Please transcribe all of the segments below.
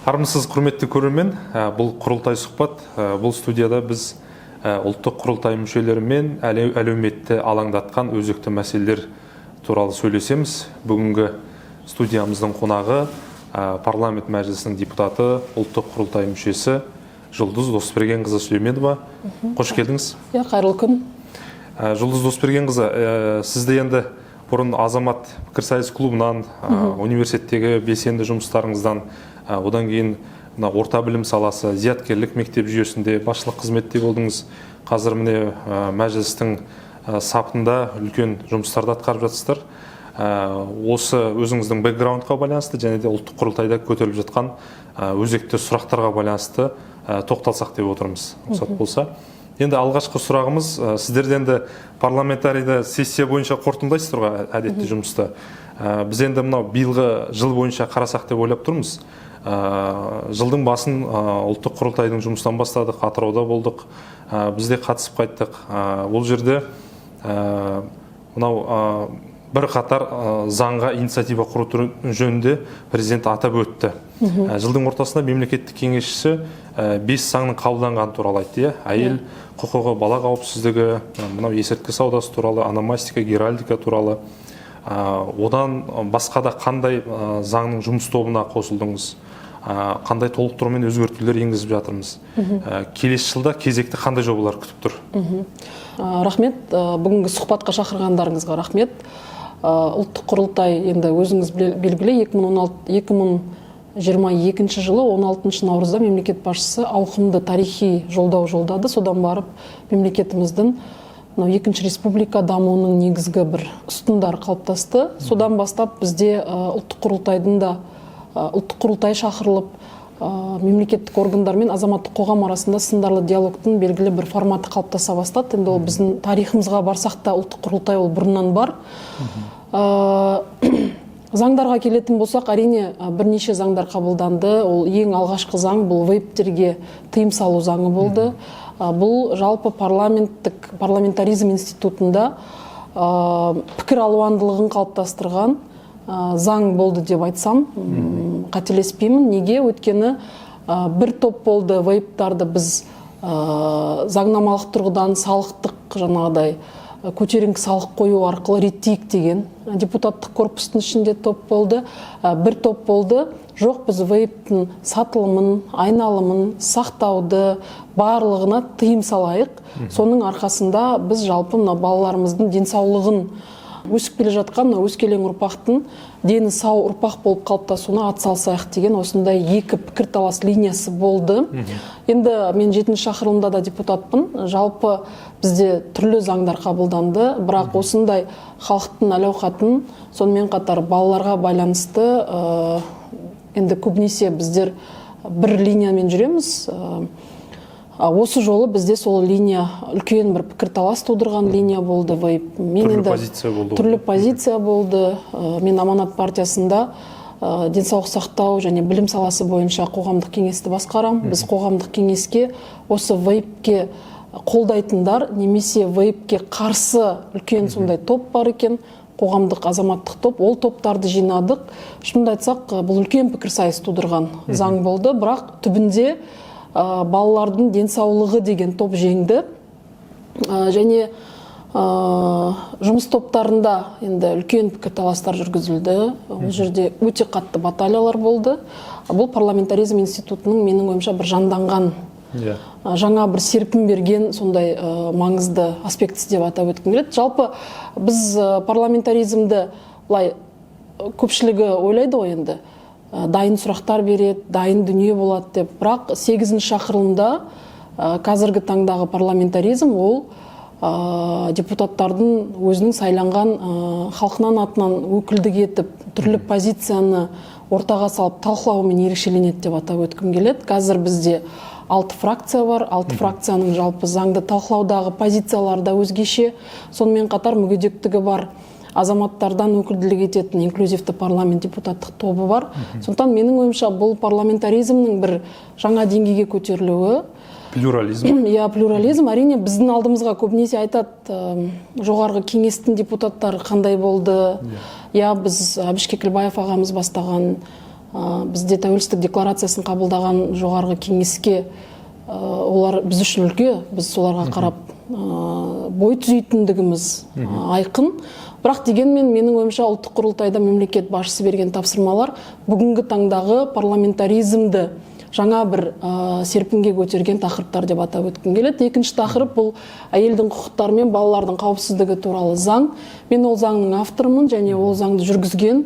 Армысыз құрметті көрермен, бұл құрылтай сұхбат. Бұл студияда біз ұлттық құрылтай мүшелерімен әлеуметті алаңдатқан өзекті мәселелер туралы сөйлесеміз. Бүгінгі студиямыздың қонағы парламент мәжілісінің депутаты, ұлттық құрылтай мүшесі Жұлдыз Досбергенқызы Сүлейменова. Қош келдіңіз. Қайырлы күн. Жұлдыз Досбергенқызы, сізді енді бұрын Азамат пікірсайыс клубынан, университеттегі белсенді жұмыстарыңыздан, одан кейін орта білім саласы, зияткерлік мектеп жүйесінде басшылық қызметте болдыңыз. Қазір міне мәжілістің сапында үлкен жұмыстарды атқарып жатсыздар. Осы өзіңіздің бэкграундқа байланысты және де ұлттық құрылтайда көтеріліп жатқан өзекті сұрақтарға байланысты тоқталсақ деп отырмыз. Рұқсат болса. Енді алғашқы сұрағымыз, сіздерден де парламентарийді сессия бойынша қорытындылайсыздар ғой әдетті жұмысты. Біз енді мынау биылғы жыл бойынша қарасақ деп ойлап тұрмыз. Жылдың басын ұлттық құрылтайдың жұмыстан бастадық, Атырауда болдық, бізде қатысып қайттық. Ол жерде мынау бір қатар заңға инициатива құру жөнінде президент атап өтті. Жылдың ортасында мемлекеттік кеңесшісі 5 заңның қабылданғаны туралы айтты. Әйел құқығы, бала қауіпсіздігі, мынау есірткі саудасы туралы, ономастика, геральдика туралы. Одан басқа да қандай заңның жұмыс тобына қосылдыңыз? Қандай толықтыру мен өзгертулер енгізіп жатырмыз? Келесі жылда кезекті қандай жобалар күтіп тұр? Рахмет. Бүгінгі сұхбатқа шақырғандарыңызға рахмет. Ұлттық құрылтай енді өзіңіз белгілі 2022 жылы 16 наурызда мемлекет басшысы ауқымды тарихи жолдау жолдады. Содан барып мемлекетіміздің екінші республика дамуының негізгі бір ұстындары қалыптасты. Содан бастап бізде ұлттық құрылтай шақырылып, мемлекеттік органдар мен азаматтық қоғам арасында сындарлы диалогтың белгілі бір форматы қалыптаса бастады. Енді ол біздің тарихымызға барсақ та ұлттық құрылтай ол бұрыннан бар. Заңдарға келетін болсақ, әрине бірнеше заңдар қабылданды. Ол ең алғашқы заң бұл вейптерге тыйым салу заңы болды. Бұл жалпы парламентаризм институтында пікір алуандылығын қалыптастырған заң болды деп айтсам, қателеспеймін. Неге? Өйткені бір топ болды вейптарды біз заңнамалық тұрғыдан салықтық жаңағыдай көтеріңкі салық қою арқылы реттейік деген депутаттық корпустың ішінде топ болды. Бір топ болды, жоқ, біз вейптің сатылымын, айналымын, сақтауды барлығына тыйым салайық. Соның арқасында біз жалпы балаларымыздың денсаулығын, өсіп келе жатқан өскелең ұрпақтың дені сау ұрпақ болып қалыптасуына атсалысайық деген осындай екі пікірталас линиясы болды. Енді мен 7-ші шақырылымда да депутатпын. Жалпы бізде түрлі заңдар қабылданды, бірақ осындай халықтың әл-ауқатын, сонымен қатар балаларға байланысты енді көбінесе біздер бір линиямен жүреміз. Осы жолы бізде сол линия үлкен бір пікірталас тудырған линия болды. Түрлі позиция болды. Мен Аманат партиясында денсаулық сақтау және білім саласы бойынша қоғамдық кеңесті басқарам. Біз қоғамдық кеңеске осы вейпке қолдайтындар немесе вейпке қарсы үлкен сондай топ бар екен, қоғамдық азаматтық топ, ол топтарды жинадық. Шынымды айтсақ, бұл үлкен пікірсайыс тудырған заң болды, бірақ түбінде балалардың денсаулығы деген топ жеңді. Және жұмыс топтарында енді үлкен пікірталастар жүргізілді. Ол жерде өте қатты баталиялар болды. Бұл парламентаризм институтының менің ойымша бір жанданған, жаңа бір серпін берген сондай маңызды аспектісі деп атап өткім келеді. Жалпы біз парламентаризмді көпшілігі ойлайды ғой енді. Дайын сұрақтар береді, дайын дүние болады деп. Бірақ 8-ші шақырылымда қазіргі таңдағы парламентаризм ол депутаттардың өзінің сайланған халқынан атынан өкілдік етіп, түрлі позицияны ортаға салып талқылауымен ерекшеленеді деп атап өткім келеді. Қазір бізде 6 фракция бар. 6 фракцияның жалпы заңды талқылаудағы позициялары да өзгеше. Сонымен қатар мүгедектігі бар азаматтардан өкілділік ететін инклюзивті парламент депутаттық тобы бар. Сондықтан менің ойымша бұл парламентаризмнің бір жаңа деңгейге көтерілуі. Плюрализм. Плюрализм. Әрине біздің алдымызға көбінесе айтады, жоғарғы кеңестің депутаттары қандай болды. Біз Әбіш Кекілбаев ағамыз бастаған бізде тәуелсіздік декларациясын қабылдаған жоғарғы кеңеске олар біз үшін үлгі, біз соларға қарап бой түзейтіндігіміз айқын. Бірақ дегенмен менің ойымша ұлттық құрылтайда мемлекет басшысы берген тапсырмалар бүгінгі таңдағы парламентаризмді жаңа бір серпінге көтерген тақырыптар деп атап өткім келеді. Екінші тақырып бұл әйелдің құқықтары мен балалардың қауіпсіздігі туралы заң. Мен ол заңның авторымын және ол заңды жүргізген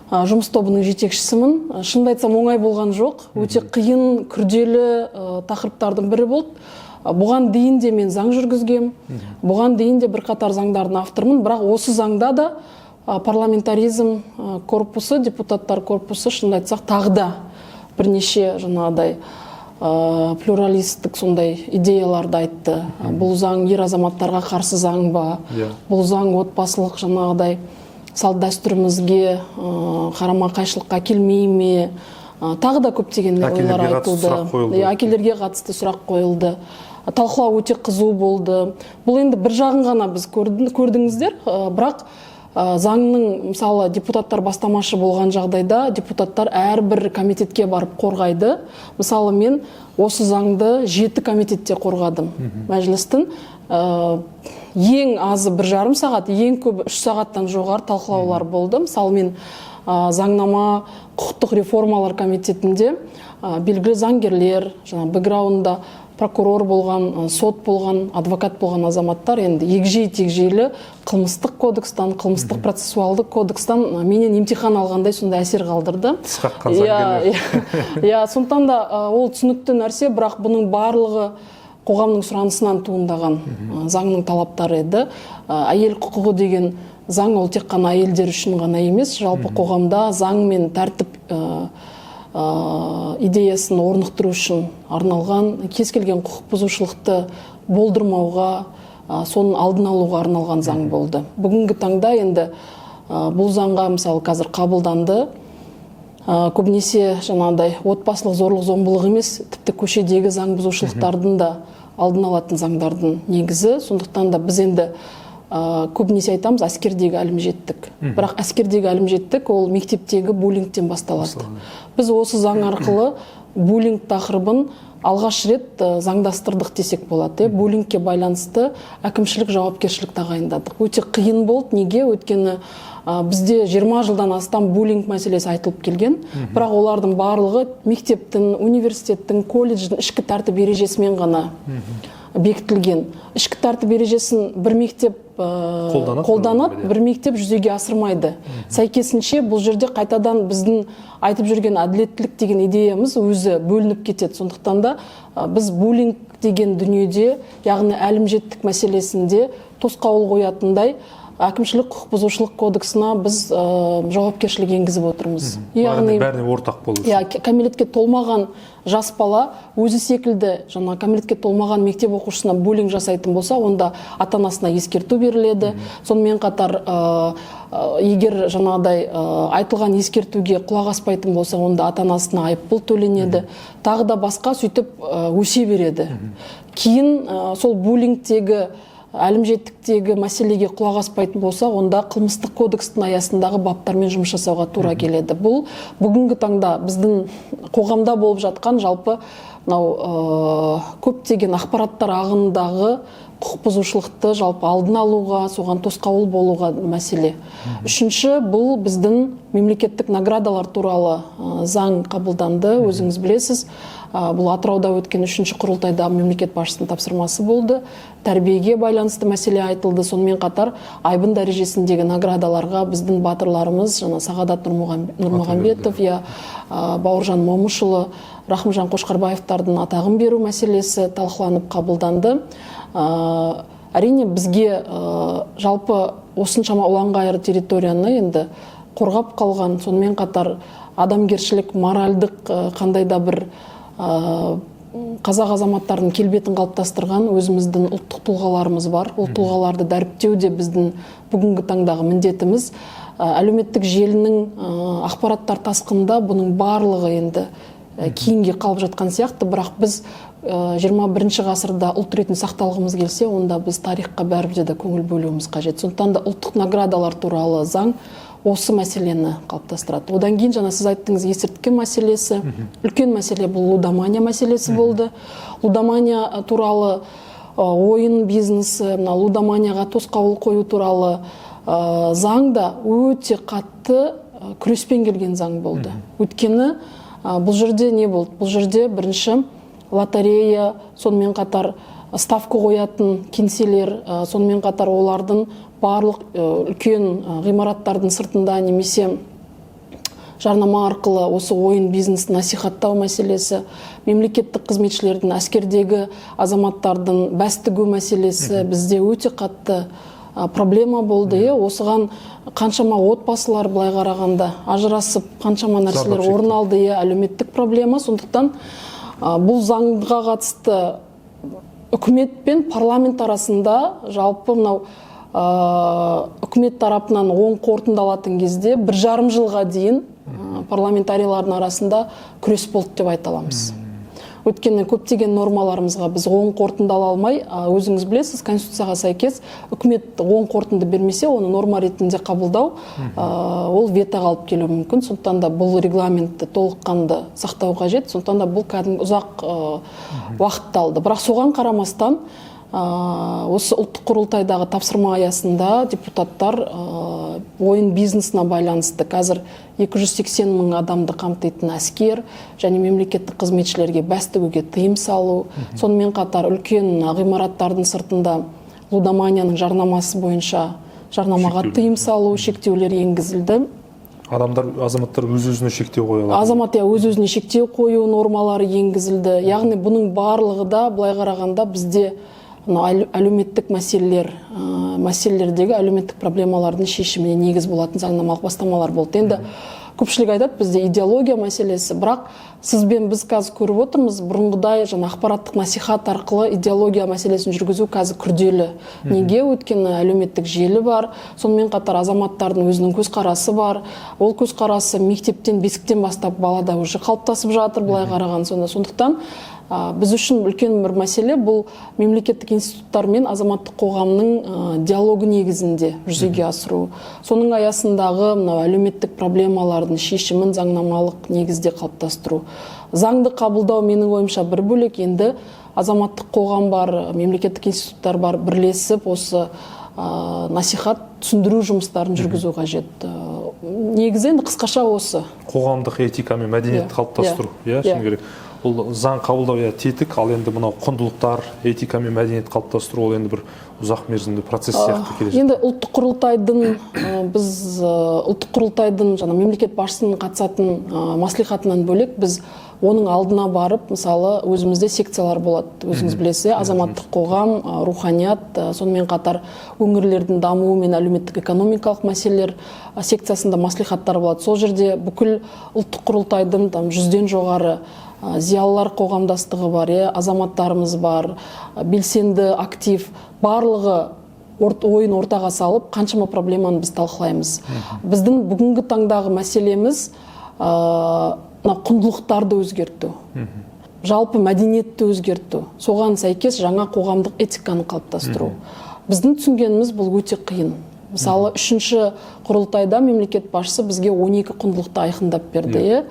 жұмыс тобының жетекшісімін. Шынымды айтсам оңай болған жоқ. Өте қиын, күрделі тақырыптардың бірі болды. Бұған дейін де мен заң жүргізгем. Бұған дейін де бірқатар заңдардың авторымын. Бірақ осы заңда да парламентаризм корпусы, депутаттар корпусы шынымды айтсақ тағы да бірнеше жаңағыдай плюралистік сондай идеяларды айтты. Бұл заң ер азаматтарға қарсы заң ба? Бұл заң отбасылық жаңағыдай салт дәстүрімізге қарама қайшылыққа келмей ме? Тағы да көптеген ойлар айтылды. Әкелерге қатысты сұрақ қойылды. Талқылау өте қызу болды. Бұл енді бір жағын ғана біз көрдіңіздер, бірақ заңның мысалы депутаттар бастамашы болған жағдайда депутаттар әрбір комитетке барып қорғайды. Мысалы мен осы заңды 7 комитетте қорғадым мәжілістің. Ең азы 1,5 сағат, ең көбі 3 сағаттан жоғары талқылаулар болды. Мысалы мен заңнама құқықтық реформалар комитетінде белгілі заңгерлер, бэкграундда прокурор болған, сот болған, адвокат болған азаматтар енді егжей-тегжейлі қылмыстық кодекстан, қылмыстық процессуалдық кодекстан менен имтихан алғандай сондай әсер қалдырды. Тісқаққан заңгерлер. Сондықтан да ол түсінікті нәрсе, бірақ бұның барлығы қоғамның сұранысынан туындаған заңның талаптары еді. Әйел құқығы деген заң ол тек қана әйелдер үшін ғана емес, жалпы қоғамда заң мен тәртіп идеясын орнықтыру үшін арналған, кез келген құқық бұзушылықты болдырмауға, соның алдын алуға арналған заң болды. Бүгінгі таңда енді бұл заңға мысалы қазір қабылданды. Көбінесе жаңағыдай отбасылық зорлық зомбылық емес, тіпті көшедегі заң бұзушылықтардың да алдын алатын заңдардың негізі. Сондықтан да біз енді көбінесе айтамыз әскердегі әлімжеттік. Бірақ әскердегі әлімжеттік ол мектептегі буллингтен басталады. Біз осы заң арқылы буллинг тақырыбын алғаш рет заңдастырдық десек болады. Буллингке байланысты әкімшілік жауапкершілік тағайындадық. Өте қиын болды. Неге? Өйткені бізде 20 жылдан астам буллинг мәселесі айтылып келген. Бірақ олардың барлығы мектептің, университеттің, колледждің ішкі тәртіп ережесімен ғана бекітілген. Ішкі тәртіп ережесін бір мектеп қолданады, бір мектеп жүзеге асырмайды. Сәйкесінше бұл жерде қайтадан біздің айтып жүрген әділеттілік деген идеямыз өзі бөлініп кетеді. Сондықтан да біз буллинг деген дүниеде, яғни әлімжеттік мәселесінде тосқауыл қоятындай әкімшілік құқық бұзушылық кодексына біз жауапкершілік енгізіп отырмыз. Яғни бәріне ортақ болу үшін. Кәмелетке толмаған жас бала өзі секілді кәмелетке толмаған мектеп оқушысына буллинг жасайтын болса, онда ата-анасына ескерту беріледі. Сонымен қатар егер жаңағыдай айтылған ескертуге құлақ аспайтын болса, онда ата-анасына айыппұл төленеді. Тағы да басқа сөйтіп өсе береді. Кейін сол буллингтегі әлімжеттіктегі мәселеге құлақ аспайтын болса, онда қылмыстық кодекстің аясындағы баптармен жұмыс жасауға тура келеді. Бұл бүгінгі таңда біздің қоғамда болып жатқан жалпы көптеген ақпараттар ағындағы құқық бұзушылықты жалпы алдын алуға, соған тосқауыл болуға мәселе. Үшінші, бұл біздің мемлекеттік наградалар туралы заң қабылданды, өзіңіз білесіз. Бұл Атырауда өткен 3-ші құрылтайда мемлекет басшысының тапсырмасы болды. Тәрбиеге байланысты мәселе айтылды. Сонымен қатар айбын дәрежесіндегі наградаларға біздің батырларымыз, Сағадат Нұрмағамбетов, Бауыржан Момышұлы, Рахымжан Қошқарбаевтардың атағын беру мәселесі талқыланып қабылданды. Әрине бізге жалпы осыншама ұланғайыр территорияны енді қорғап қалған, сонымен қатар адамгершілік, моральдық қандай да бір қазақ азаматтардың келбетін қалыптастырған өзіміздің ұлттық тұлғаларымыз бар. Ол тұлғаларды дәріптеу де біздің бүгінгі таңдағы міндетіміз. Әлеуметтік желінің ақпараттар тасқында бұның барлығы енді кейінге қалып жатқан сияқты, бірақ біз 21 ғасырда ұлт ретінде сақталғымыз келсе, онда біз тарихқа бәрібір де көңіл бөлуіміз қажет. Сондықтан да ұлттық наградалар туралы заң осы мәселені қалыптастырады. Одан кейін жаңа сіз айттыңыз есірткі мәселесі, үлкен мәселе бұл лудомания мәселесі болды. Лудомания туралы ойын бизнесі, лудоманияға тосқауыл қою туралы заң да өте қатты күреспен келген заң болды. Өйткені бұл жерде не болды? Бұл жерде бірінші лотерея, сонымен қатар ставка қоятын кеңселер, сонымен қатар олардың барлық үлкен ғимараттардың сыртында немесе жарнама арқылы осы ойын бизнесін насихаттау мәселесі, мемлекеттік қызметшілердің, әскердегі азаматтардың бәс тігу мәселесі бізде өте қатты проблема болды. Осыған қаншама отбасылар былай қарағанда ажырасып, қаншама нәрселер орын алды, әлеуметтік проблема. Сондықтан бұл заңға қатысты үкімет пен парламент арасында жалпы мынау үкімет тарапынан оң қорытындалатын кезде 1,5 жылға дейін парламентарийлардың арасында күрес болды деп айта аламыз. Өйткені көптеген нормаларымызға біз оң қорытындала алмай, өзіңіз білесіз, Конституцияға сәйкес үкімет оң қорытынды бермесе, оны норма ретінде қабылдау, ол ветоға алып келуі мүмкін. Сондықтан да бұл регламентті толыққанды сақтау қажет. Сондықтан да бұл кәдімгі ұзақ уақытты алды. Бірақ соған қарамастан осы ұлттық құрылтайдағы тапсырма аясында депутаттар ойын бизнесіне байланысты қазір 280 мың адамды қамтитын әскер және мемлекеттік қызметшілерге бәс тігуге тыйым салу, сонымен қатар үлкен ғимараттардың сыртында лудоманияның жарнамасы бойынша жарнамаға тыйым салу, шектеулер енгізілді. Азаматтар өз-өзіне шектеу қоя алады. Азамат өз-өзіне шектеу қою нормалары енгізілді. Яғни бұның барлығы да былай қарағанда бізде әлеуметтік мәселелердегі әлеуметтік проблемалардың шешіміне негіз болатын заңнамалық бастамалар болды. Енді көпшілік айтады бізде идеология мәселесі, бірақ сізбен біз қазір көріп отырмыз, бұрынғыдай ақпараттық насихат арқылы идеология мәселесін жүргізу қазір күрделі. Неге? Өйткені әлеуметтік желі бар, сонымен қатар азаматтардың өзінің көзқарасы бар. Ол көзқарасы мектептен, бесіктен бастап балада уже қалыптасып жатыр былай қараған. Сондықтан біз үшін үлкен бір мәселе бұл мемлекеттік институттар мен азаматтық қоғамның диалогы негізінде жүзеге асыру. Соның аясындағы әлеуметтік проблемалардың шешімін заңнамалық негізде қалыптастыру. Заңды қабылдау менің ойымша бір бөлек, енді азаматтық қоғам бар, мемлекеттік институттар бар, бірлесіп осы насихат, түсіндіру жұмыстарын жүргізу қажет. Негізі енді қысқаша осы. Қоғамдық этика мен мәдениетті қалыптастыру, шыны керек. Бұл заң қабылдау тетік, ал енді мынау құндылықтар, этика мен мәдениет қалыптастыру ол енді бір ұзақ мерзімді процесс сияқты келе жатыр. Енді ұлттық құрылтайдың мемлекет басшысының қатысатын маслихатынан бөлек біз оның алдына барып, мысалы, өзімізде секциялар болады. Өзіңіз білесіз, азаматтық қоғам, руханият, сонымен қатар өңірлердің дамуы мен әлеуметтік экономикалық мәселелер секциясында маслихаттар болады. Сол жерде бүкіл ұлттық құрылтайдың 100-ден жоғары зиялылар қоғамдастығы бар, азаматтарымыз бар, белсенді, актив, барлығы ойын ортаға салып, қаншама проблеманы біз талқылаймыз. Біздің бүгінгі таңдағы мәселеміз құндылықтарды өзгерту, жалпы мәдениетті өзгерту, соған сәйкес жаңа қоғамдық этиканы қалыптастыру. Біздің түсінгеніміз бұл өте қиын. Мысалы, 3-ші құрылтайда мемлекет басшысы бізге 12 құндылықты айқындап берді.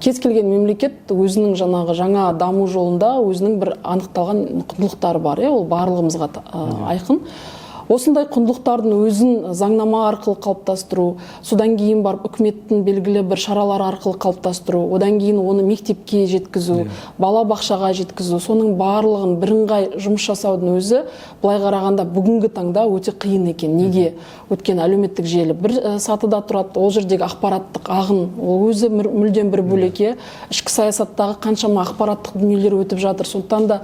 Кез келген мемлекет өзінің жаңа даму жолында өзінің бір анықталған құндылықтары бар. Ол барлығымызға айқын. Осындай құндылықтардың өзін заңнама арқылы қалыптастыру, содан кейін барып үкіметтің белгілі бір шаралар арқылы қалыптастыру, одан кейін оны мектепке жеткізу, бала бақшаға жеткізу, соның барлығын бірыңғай жұмыс жасаудың өзі былай қарағанда бүгінгі таңда өте қиын екен. Неге? Өткен әлеуметтік желі бір сатыда тұрады, ол жердегі ақпараттық ағын, ол өзі мүлдем бір бөлеке, ішкі саясаттағы қаншама ақпараттық дүниелер өтіп жатыр. Сондықтан да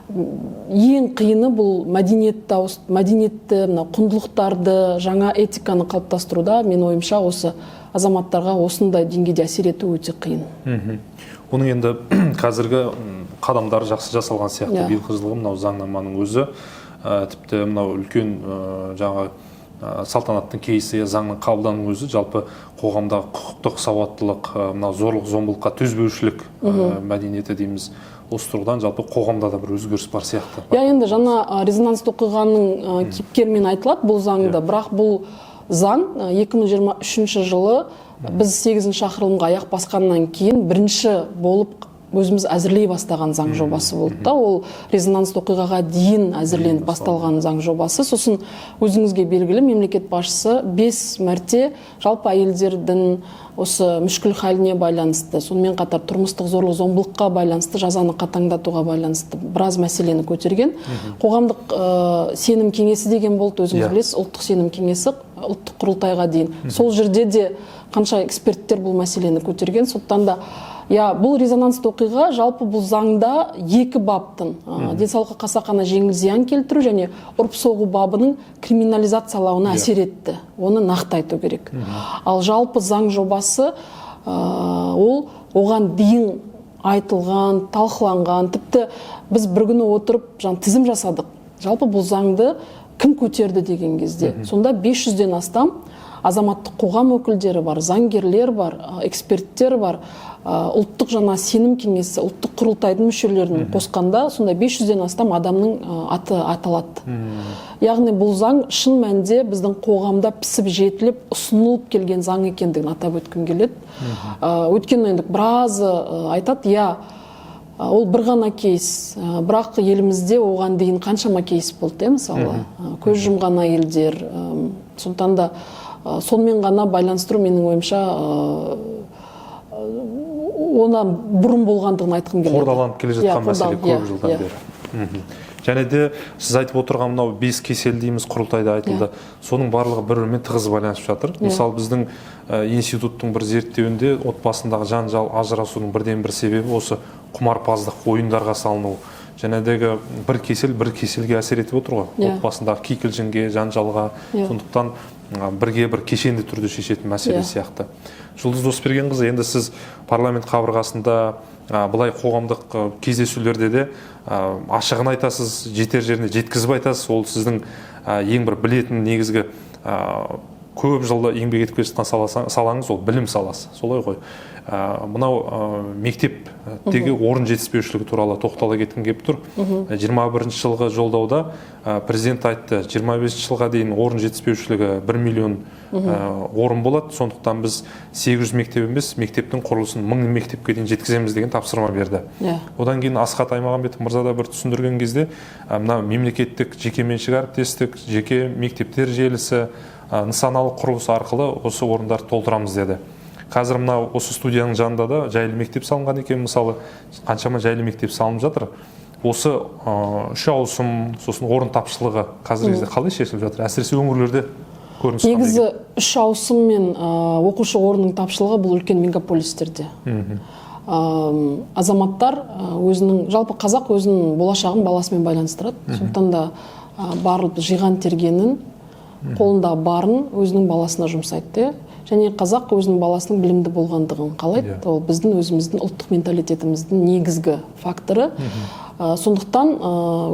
ең қиыны бұл мәдениетті, құндылықтарды, жаңа этиканы қалыптастыруда, мен ойымша осы азаматтарға осындай деңгейде әсер ету өте қиын. Оның енді қазіргі қадамдары жақсы жасалған сияқты. Биылғы жылғы мынау заңнаманың өзі тіпті мынау үлкен жаңа салтанаттың кейсі, заңның қабылдануының өзі жалпы қоғамдағы құқықтық сауаттылық, мынау зорлық зомбылыққа төзбеушілік мәдениеті дейміз. Осы тұрғыдан жалпы қоғамда да бір өзгеріс бар сияқты. Енді жаңа резонансты оқиғаның кейіпкерімен айтылады бұл заңда, бірақ бұл заң 2023 жылы біз 8 шақырылымға аяқ басқаннан кейін бірінші болып өзіміз әзірлей бастаған заң жобасы болды да. Ол резонансты оқиғаға дейін әзірленіп басталған заң жобасы. Сосын өзіңізге белгілі мемлекет басшысы 5 мәрте жалпы әйелдердің осы мүшкіл халіне байланысты, сонымен қатар тұрмыстық зорлық зомбылыққа байланысты жазаны қатаңдатуға байланысты біраз мәселені көтерген. Қоғамдық сенім кеңесі деген болды, өзіңіз білесіз, ұлттық сенім кеңесі ұлттық құрылтайға дейін. Сол жерде де қанша эксперттер бұл мәселені көтерген. Сондықтан да бұл резонансты оқиға жалпы бұл заңда 2 баптың денсаулыққа қасақана жеңіл зиян келтіру және ұрып соғу бабының криминализациялауына әсер етті. Оны нақты айту керек. Ал жалпы заң жобасы ол оған дейін айтылған, талқыланған, тіпті біз бір күні отырып тізім жасадық. Жалпы бұл заңды кім көтерді деген кезде. Сонда 500-ден астам азаматтық қоғам өкілдері бар, заңгерлер бар, эксперттер бар, ұлттық жаңа сенім кеңесі, ұлттық құрылтайдың мүшелерін қосқанда, сонда 500-ден астам адамның аты аталады. Яғни бұл заң шын мәнінде біздің қоғамда пісіп жетіліп, ұсынылып келген заң екендігін атап өткім келеді. Өйткені енді біразы айтады, ол бір ғана кейс, бірақ елімізде оған дейін қаншама кейс болды, мысалы, көз жұмған әйелдер. Сондықтан да сонымен ғана байланыстыру менің ойымша оны бұрын болғандығын айтқым келеді. Қордаланып келе жатқан мәселе көп жылдан бері. Және де сіз айтып отырған мынау 5 кесел дейміз, құрылтайда айтылды. Соның барлығы бір-бірімен тығыз байланысып жатыр. Мысалы біздің институттың бір зерттеуінде отбасындағы жанжал, ажырасудың бірден-бір себебі осы құмарпаздық, ойындарға салыну. Жәнедегі бір кеселге әсер етіп отыр ғой. Отбасындағы кикілжіңге, жанжалға. Сондықтан бірге бір кешенді түрде шешетін мәселе сияқты. Жұлдыз Досбергенқызы, енді сіз парламент қабырғасында былай қоғамдық кездесулерде де ашығын айтасыз, жетер жеріне жеткізіп айтасыз. Ол сіздің ең бір білетін негізгі көп жылда еңбек етіп келе жатқан салаңыз ол білім саласы. Солай ғой. Мынау мектептегі орын жетіспеушілігі туралы тоқтала кеткім келіп тұр. 21 жылғы жолдауда президент айтты, 25 жылға дейін орын жетіспеушілігі 1 миллион орын болады. Сондықтан біз 800 мектеп емес, мектептің құрылысын 1000 мектепке дейін жеткіземіз деген тапсырма берді. Одан кейін Асхат Аймағамбетов мырза да бір түсіндірген кезде, мына мемлекеттік жекеменшік әріптестік, жеке мектептер желісі, нысаналы құрылыс арқылы осы орындарды толтырамыз деді. Қазір мына осы студияның жанында да жайлы мектеп салынған екен, мысалы, қаншама жайлы мектеп салынып жатыр. Осы 3 ауысым, сосын орын тапшылығы қазіргі кезде қалай шешіліп жатыр? Әсіресе өңірлерде көрініс қандай? Негізі 3 ауысым мен оқушы орнының тапшылығы бұл үлкен мегаполистерде. Азаматтар өзінің, жалпы қазақ өзінің болашағын баласымен байланыстырады. Сондықтан да барлық жиған тергенін, қолында барын өзінің баласына жұмсайды. Және қазақ өзінің баласының білімді болғандығын қалайды. Ол біздің өзіміздің ұлттық менталитетіміздің негізгі факторы. Сондықтан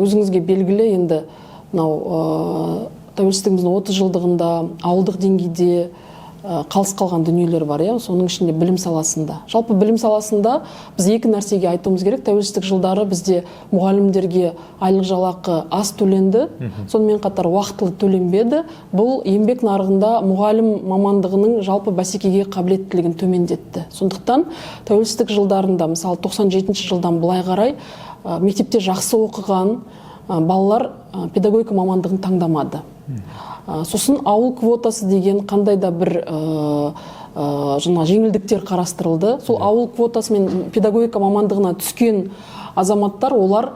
өзіңізге белгілі енді тәуелсіздігіміздің 30 жылдығында ауылдық деңгейде қалыс қалған дүниелер бар, соның ішінде білім саласында. Жалпы білім саласында біз 2 нәрсеге айтуымыз керек. Тәуелсіздік жылдары бізде мұғалімдерге айлық жалақы аз төленді, сонымен қатар уақытылы төленбеді. Бұл еңбек нарығында мұғалім мамандығының жалпы бәсекеге қабілеттілігін төмендетті. Сондықтан тәуелсіздік жылдарында, мысалы 97 жылдан былай қарай мектепте жақсы оқыған балалар педагогика мамандығын таңдамады. Сосын ауыл квотасы деген қандай да бір жеңілдіктер қарастырылды. Сол ауыл квотасы мен педагогика мамандығына түскен азаматтар, олар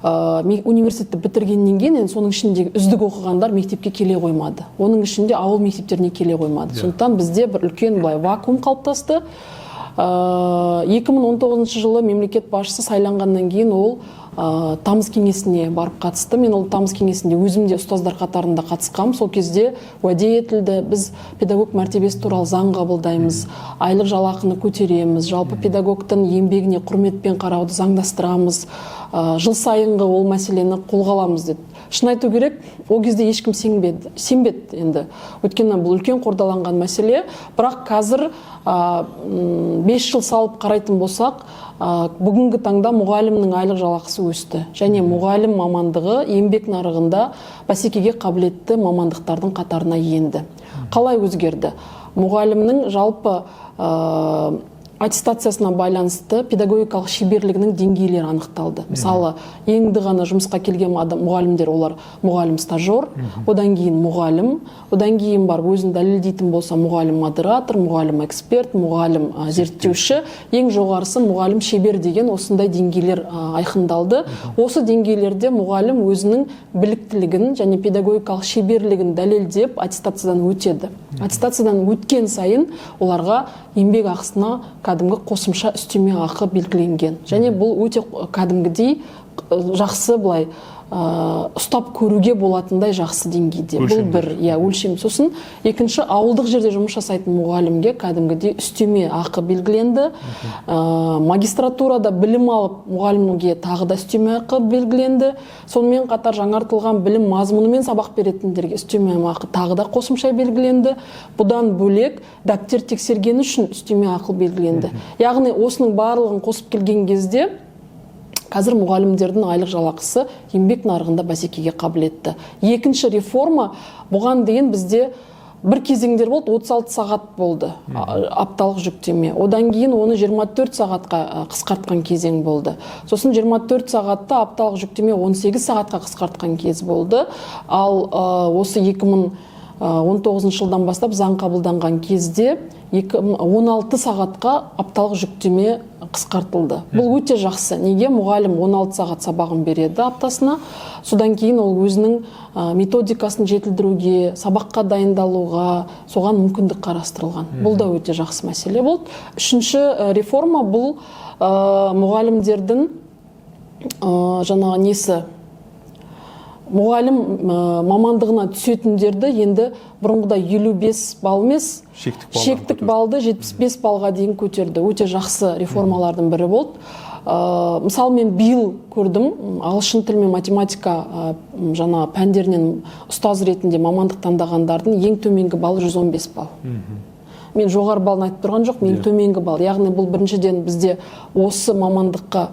университетті бітіргеннен кейін соның ішіндегі үздік оқығандар мектепке келе қоймады. Оның ішінде ауыл мектептеріне келе қоймады. Сондықтан бізде бір үлкен вакуум қалыптасты. 2019 жылы мемлекет басшысы сайланғаннан кейін ол тамыз кеңесіне барып қатысты. Мен ол тамыз кеңесінде өзімде ұстаздар қатарында қатысқам. Сол кезде уәде етілді, біз педагог мәртебесі туралы заң қабылдаймыз, айлық жалақыны көтереміз, жалпы педагогтың еңбегіне құрметпен қарауды заңдастырамыз, жыл сайынғы ол мәселені қолға аламыз деді. шын айту керек, ол кезде ешкім сенбеді енді. Өйткені бұл үлкен қордаланған мәселе, бірақ қазір 5 жыл салып қарайтын болсақ, бүгінгі таңда мұғалімнің айлық жалақысы өсті. Және мұғалім мамандығы еңбек нарығында бәсекеге қабілетті мамандықтардың қатарына енді. Қалай өзгерді? Мұғалімнің жалпы аттестациясына байланысты педагогикалық шеберлігінің деңгейлері анықталды. Мысалы, енді ғана жұмысқа келген мұғалімдер, олар мұғалім стажер, одан кейін мұғалім, одан кейін бар өзін дәлелдейтін болса мұғалім модератор, мұғалім эксперт, мұғалім зерттеуші, ең жоғарысы мұғалім шебер деген осындай деңгейлер айқындалды. Осы деңгейлерде мұғалім өзінің біліктілігін және педагогикалық шеберлігін дәлелдеп аттестациядан өтеді. Аттестациядан өткен сайын оларға еңбек ақысына кәдімгі қосымша үстеме ақы белгіленген. Және бұл өте кәдімгідей жақсы былай ұстап көруге болатындай жақсы деңгейде. Бұл бір өлшем. Сосын екінші, ауылдық жерде жұмыс жасайтын мұғалімге кәдімгідей үстеме ақы белгіленді. Магистратурада білім алып мұғалімге тағы да үстеме ақы белгіленді. Сонымен қатар жаңартылған білім мазмұнымен сабақ беретіндерге үстеме ақы тағы да қосымша белгіленді. Бұдан бөлек дәптер тексергені үшін үстеме ақы белгіленді. Яғни осының барлығын қосып келген кезде қазір мұғалімдердің айлық жалақысы еңбек нарығында бәсекеге қабілетті. Екінші реформа, бұған дейін бізде бір кезеңдер болды, 36 сағат болды апталық жүктеме. Одан кейін оны 24 сағатқа қысқартқан кезең болды. Сосын 24 сағатты апталық жүктеме 18 сағатқа қысқартқан кез болды. Ал осы 2019 жылдан бастап заң қабылданған кезде 16 сағатқа апталық жүктеме қысқартылды. Бұл өте жақсы. Неге? Мұғалім 16 сағат сабағын береді аптасына. Содан кейін ол өзінің методикасын жетілдіруге, сабаққа дайындалуға, соған мүмкіндік қарастырылған. Бұл да өте жақсы мәселе болды. Үшінші реформа бұл мұғалімдердің мұғалім мамандығына түсетіндерді енді бұрынғыда 55 балл емес, шектік балды 75 балға дейін көтерді. Өте жақсы реформалардың бірі болды. Мысалы, мен биыл көрдім, ағылшын тіл мен математика пәндерінен ұстаз ретінде мамандық таңдағандардың ең төменгі баллы 115 балл. Мен жоғары балын айтып тұрған жоқ, мен төменгі балл. Яғни бұл біріншіден бізде осы мамандыққа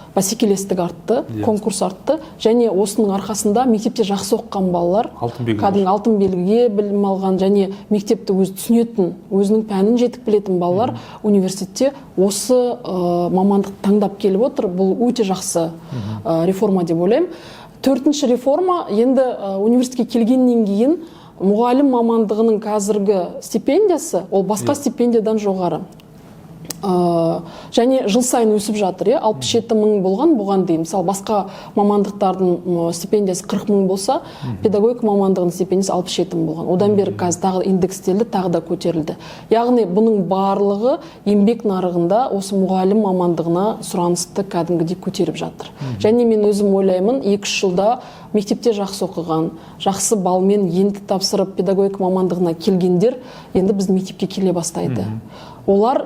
бәсекелестік артты, конкурс артты, және осының арқасында мектепте жақсы оқыған балалар, кәдімгі алтын белгіге білім алған және мектепті өзі түсінетін, өзінің пәнін жетік білетін балалар университетте осы мамандық таңдап келіп отыр. Бұл өте жақсы реформа деп ойлаймын. Төртінші реформа, енді университетке келгеннен кейін мұғалім мамандығының қазіргі стипендиясы, ол басқа стипендиядан жоғары. Және жыл сайын өсіп жатыр. 67 мың болған бұған дейін. Мысалы, басқа мамандықтардың стипендиясы 40 мың болса, педагогика мамандығының стипендиясы 67 мың болған. Одан бері қазір тағы индекстелді, тағы да көтерілді. Яғни бұның барлығы еңбек нарығында осы мұғалім мамандығына сұранысты кәдімгідей көтеріп жатыр. Және мен өзім ойлаймын, 2 жылда мектепте жақсы оқыған, жақсы балмен енді тапсырып педагогика мамандығына келгендер енді біздің мектепке келе бастайды. Олар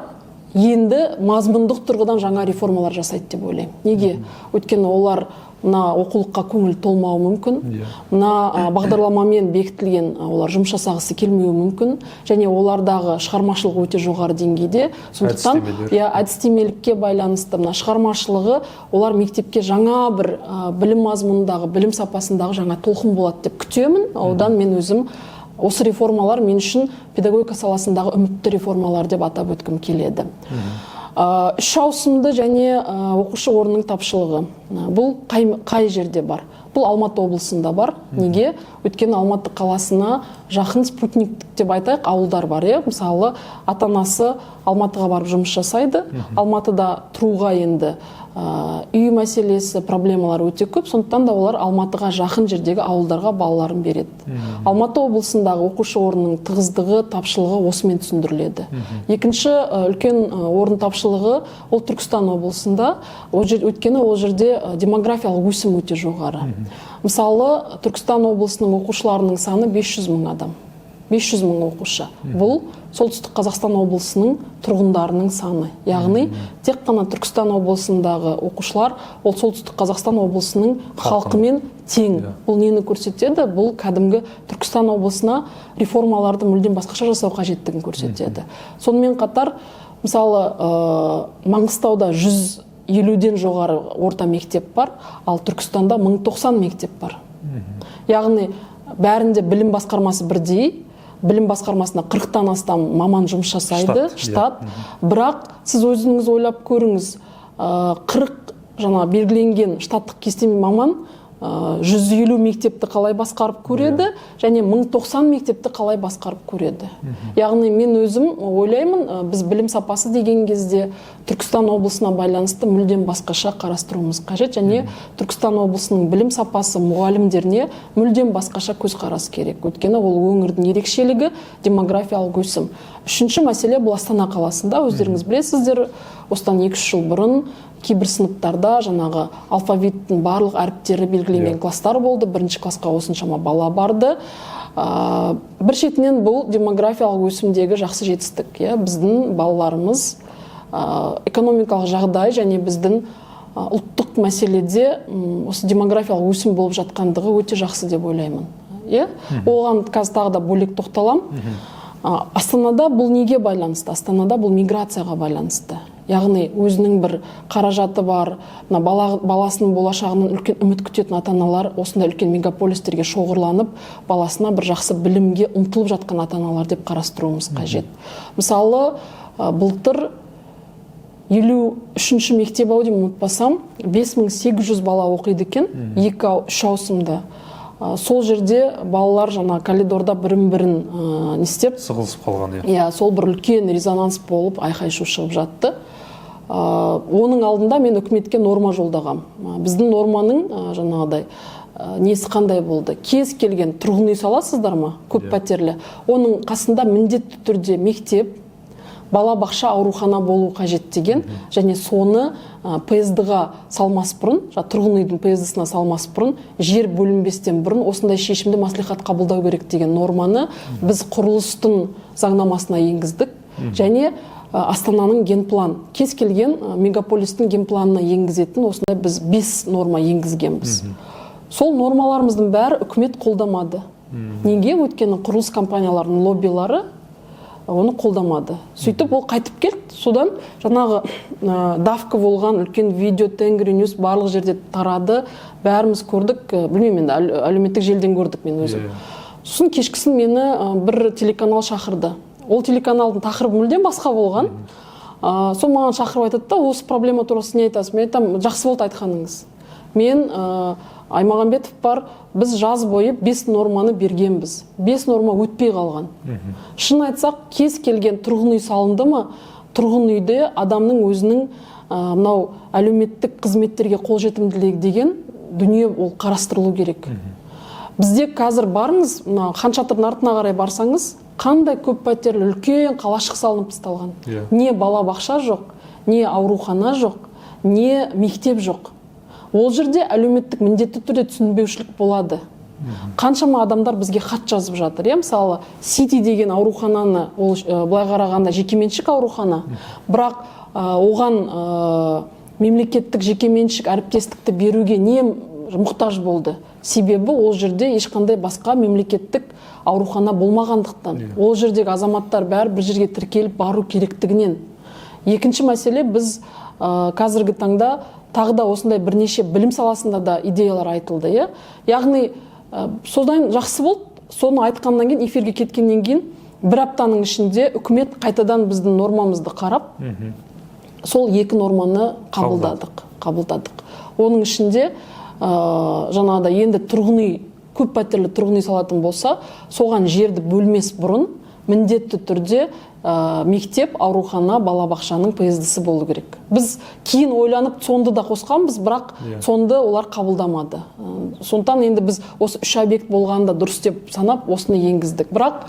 енді мазмұндық тұрғыдан жаңа реформалар жасайды деп ойлаймын. Неге? Өйткені олар мына оқулыққа көңіл толмауы мүмкін, мына бағдарламамен бекітілген олар жұмыс жасағысы келмеуі мүмкін, және олардағы шығармашылық өте жоғары деңгейде. Сондықтан әдістемелікке байланысты мына шығармашылығы олар мектепке жаңа бір білім мазмұнындағы, білім сапасындағы жаңа толқын болады деп күтемін. Одан мен өзім осы реформалар мен үшін педагогика саласындағы үмітті реформалар деп атап өткім келеді. 3 ауысымды және оқушы орнының тапшылығы. Бұл қай жерде бар? Бұл Алматы облысында бар. Неге? Өйткені Алматы қаласына жақын спутниктік деп айтайық, ауылдар бар. Мысалы, ата-анасы Алматыға барып жұмыс жасайды. Алматыда тұруға енді үй мәселесі, проблемалар өте көп, сондықтан да олар Алматыға жақын жердегі ауылдарға балаларын береді. Алматы облысындағы оқушы орнының тығыздығы, тапшылығы осымен түсіндіріледі. Екінші үлкен орын тапшылығы ол Түркістан облысында, өйткені ол жерде демографиялық өсім өте жоғары. Мысалы, Түркістан облысының оқушыларының саны 500 мың адам. 500 мың оқушы. Бұл Солтүстік Қазақстан облысының тұрғындарының саны. Яғни тек қана Түркістан облысындағы оқушылар ол Солтүстік Қазақстан облысының халқымен тең. Бұл нені көрсетеді? Бұл кәдімгі Түркістан облысына реформаларды мүлдем басқаша жасау қажеттігін көрсетеді. Сонымен қатар, мысалы, Маңғыстауда 150-ден жоғары орта мектеп бар, ал Түркістанда 1090 мектеп бар. Яғни бәрінде білім басқармасы бірдей, білім басқармасына 40-тан астам маман жұмыс жасайды, штат. Бірақ сіз өзіңіз ойлап көріңіз, 40 жаңа белгіленген штаттық кестемен маман 150 мектепті қалай басқарып көреді, және 1090 мектепті қалай басқарып көреді. Яғни мен өзім ойлаймын, біз білім сапасы деген кезде Түркістан облысына байланысты мүлдем басқаша қарастыруымыз қажет, және Түркістан облысының білім сапасы мұғалімдеріне мүлдем басқаша көзқарас керек. Өйткені ол өңірдің ерекшелігі демографиялық өсім. Үшінші мәселе бұл Астана қаласында, өздеріңіз білесіздер, осыдан 2-3 жыл бұрын кейбір сыныптарда жаңағы алфавиттің барлық әріптері белгіленген класстар болды. Бірінші классқа осыншама бала барды. Бір шетінен бұл демографиялық өсімдегі жақсы жетістік. Біздің балаларымыз экономикалық жағдай және біздің ұлттық мәселеде осы демографиялық өсім болып жатқандығы өте жақсы деп ойлаймын. Оған қазір тағы да бөлек тоқталам. Астанада бұл неге байланысты? Астанада бұл миграцияға байланысты. Яғни өзінің бір қаражаты бар, баласының болашағынан үлкен үміт күтетін ата-аналар осындай үлкен мегаполистерге шоғырланып, баласына бір жақсы білімге ұмтылып жатқан ата-аналар деп қарастыруымыз қажет. Мысалы, былтыр 53-ші мектеп-ау деп ұмытпасам, 5800 бала оқиды екен, 2-3 ауысымда. Сол жерде балалар жаңа коридорда бірін-бірін не істеп сығылысып қалған. Сол бір үлкен резонанс болып айқай-шу шығып жатты. Оның алдында мен үкіметке норма жолдағам. Біздің норманың жаңағыдай несі қандай болды? Кез келген тұрғын үй саласыздар ма? Көп пәтерлі. Оның қасында міндетті түрде мектеп, бала-бақша, аурухана болу қажет деген, және соны ПСД-ға салмас бұрын, тұрғын үйдің ПСД-сына салмас бұрын, жер бөлінбестен бұрын осындай шешімді мәслихат қабылдау керек деген норманы біз құрылыстың заңнамасына енгіздік. Және Астананың генплан, кез келген мегаполистің генпланына енгізетін осындай біз 5 норма енгізгенбіз. Сол нормаларымыздың бәрі үкімет қолдамады. Неге? Өйткені құрылыс компанияларының лоббилары оны қолдамады. Сөйтіп ол қайтып келді. Содан жаңағы давка болған үлкен видео, Тенгри Ньюс барлық жерде тарады. Бәріміз көрдік, білмеймін енді, әлеуметтік желден көрдік мен өзім. Сосын кешкісін мені бір телеканал шақырды. Ол телеканалдың тақырыбы мүлдем басқа болған. Сол маған шақырып айтады да, осы проблема туралы не айтасыз? Мен айтам, жақсы болды айтқаныңыз. Мен Аймағамбетов бар, біз жаз бойы 5 норманы бергенбіз. 5 норма өтпей қалған. Шын айтсақ, кез келген тұрғын үй салынды ма, тұрғын үйде адамның өзінің мынау әлеуметтік қызметтерге қолжетімділігі деген дүние ол қарастырылу керек. Бізде қазір барыңыз, Хан Шатырдың артына қарай барсаңыз, қандай көп пәтерлі үлкен қалашық салынып тасталған. Не бала-бақша жоқ, не аурухана жоқ, не мектеп жоқ. Ол жерде әлеуметтік міндетті түрде түсінбеушілік болады. Қаншама адамдар бізге хат жазып жатыр. Мысалы, Сити деген аурухананы, ол былай қарағанда жекеменшік аурухана, бірақ оған мемлекеттік жекеменшік әріптестікті беруге не мұқтаж болды? Себебі ол жерде ешқандай басқа мемлекеттік аурухана болмағандықтан. Ол жердегі азаматтар бәрі бір жерге тіркеліп бару керектігінен. Екінші мәселе, біз қазіргі таңда тағы да осындай бірнеше білім саласында да идеялар айтылды. Яғни, содан жақсы болды, соны айтқаннан кейін, эфирге кеткеннен кейін, бір аптаның ішінде үкімет қайтадан біздің нормамызды қарап, сол 2 норманы қабылдадық. Оның ішінде жаңағыда енді тұрғын үй, көп пәтерлі тұрғын үй салатын болса, соған жерді бөлмес бұрын міндетті түрде мектеп, аурухана, балабақшаның ПСД-сі болу керек. Біз кейін ойланып сонды да қосқанбыз, бірақ сонды олар қабылдамады. Сондықтан енді біз осы 3 объект болғанда дұрыс деп санап осыны енгіздік. Бірақ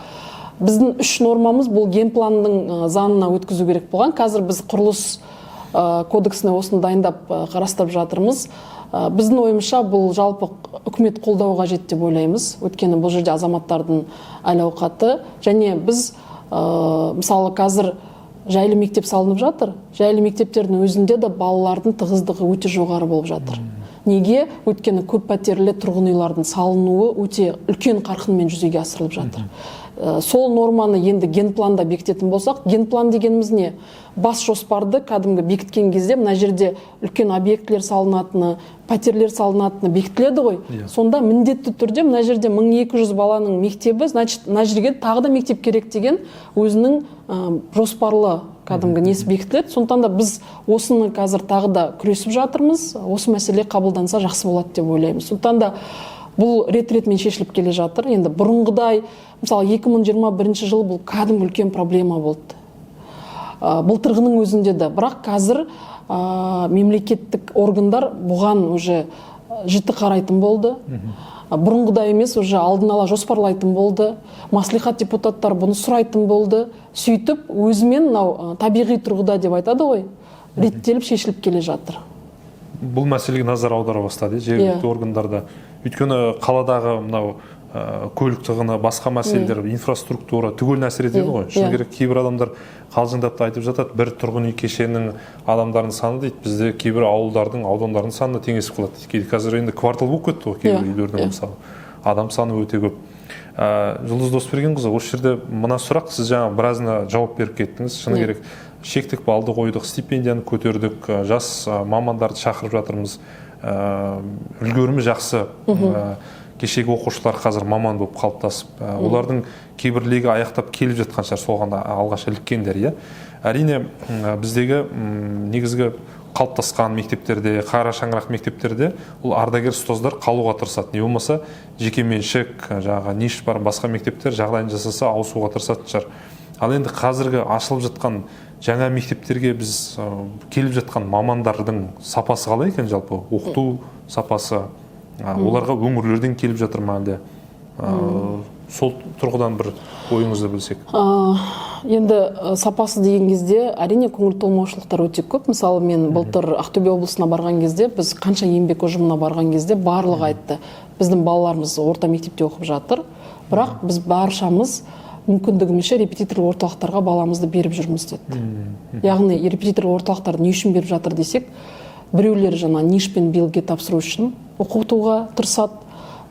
біздің 3 нормамыз бұл генпланның заңына өткізу керек болған. Қазір біз құрылыс кодексіне осыны дайындап қарастырып жатырмыз. Біздің ойымызша бұл жалпы үкімет қолдау қажет деп ойлаймыз. Өйткені бұл жерде азаматтардың әл-ауқаты және біз мысалы қазір жайлы мектеп салынып жатыр. Жайлы мектептердің өзінде де балалардың тығыздығы өте жоғары болып жатыр. Неге? Өйткені көп пәтерлі тұрғын үйлердің салынуы өте үлкен қарқынмен жүзеге асырылып жатыр. Сол норманы енді генпланда бекітетін болсақ, генплан дегеніміз не? Бас жоспарды кәдімгі бекіткен кезде мына жерде үлкен объектілер салынатыны, пәтерлер салынатыны бекітіледі ғой. Сонда міндетті түрде мына жерде 1200 баланың мектебі, значит, мына жерге тағы да мектеп керек деген өзінің жоспарлы кәдімгі несі бекітіледі. Сондықтан да біз осыны қазір тағы да күресіп жатырмыз. Осы мәселе қабылданса жақсы болады деп ойлаймыз. Сондықтан да бұл рет-ретмен шешіліп келе жатыр. Енді бұрынғыдай, мысалы 2021 жыл бұл кәдімгі үлкен проблема болды. Былтырғының өзінде де. Бірақ қазір мемлекеттік органдар бұған уже жіті қарайтын болды. Бұрынғыдай емес, уже алдын ала жоспарлайтын болды. Маслихат депутаттар бұны сұрайтын болды. Сөйтіп, өзімен табиғи тұрғыда деп айтады ғой, реттеліп шешіліп келе жатыр. Бұл мәселеге назар аудара бастады жергілікті органдарда. Өйткені қаладағы мынау көлік тығыны, басқа мәселелер, инфраструктура түгел әсер етеді ғой. Шыны керек, кейбір адамдар қалжыңдап айтып жатады, бір тұрғын үй кешенінің адамдарының саны дейді, бізде кейбір ауылдардың, аудандардың санына теңесіп қалады. Қазір енді квартал болып кетті ғой кейбір үйлердің мысалы. Адам саны өте көп. Жұлдыз Досбергенқызы, осы жерде мына сұрақ, сіз жаңа біразына жауап беріп кеттіңіз. Шыны керек, шектік балды қойдық, стипендияны көтердік, жас мамандарды шақырып жатырмыз. Үлгерімі жақсы. Кешегі оқушылар қазір маман болып қалыптасып, олардың кейбірлігі аяқтап келіп жатқан шығар, соған алғаш іліккендер. Әрине біздегі негізгі қалыптасқан мектептерде, қара шаңырақ мектептерде ол ардагер ұстаздар қалуға тырысады. Не болмаса жекеменшік, ниш бар басқа мектептер жағдайын жасаса ауысуға тырысатын шығар. Ал енді қазіргі ашылып жатқан жаңа мектептерге біз келіп жатқан мамандардың сапасы қалай екен жалпы? Оқыту сапасы, оларға өңірлерден келіп жатыр ма әлде? Сол тұрғыдан бір ойыңызды білсек. Енді сапасы деген кезде әрине көңіл толмаушылықтар өте көп. Мысалы мен былтыр Ақтөбе облысына барған кезде, біз қанша еңбек ұжымына барған кезде барлығы айтты. Біздің балаларымыз орта мектепте оқып жатыр, бірақ біз баршамыз мүмкіндігімізше репетиторлық орталықтарға баламызды беріп жүрміз деді. Яғни репетиторлық орталықтарды не үшін беріп жатыр десек, біреулері ниш пен билге тапсыру үшін оқытуға тырысады,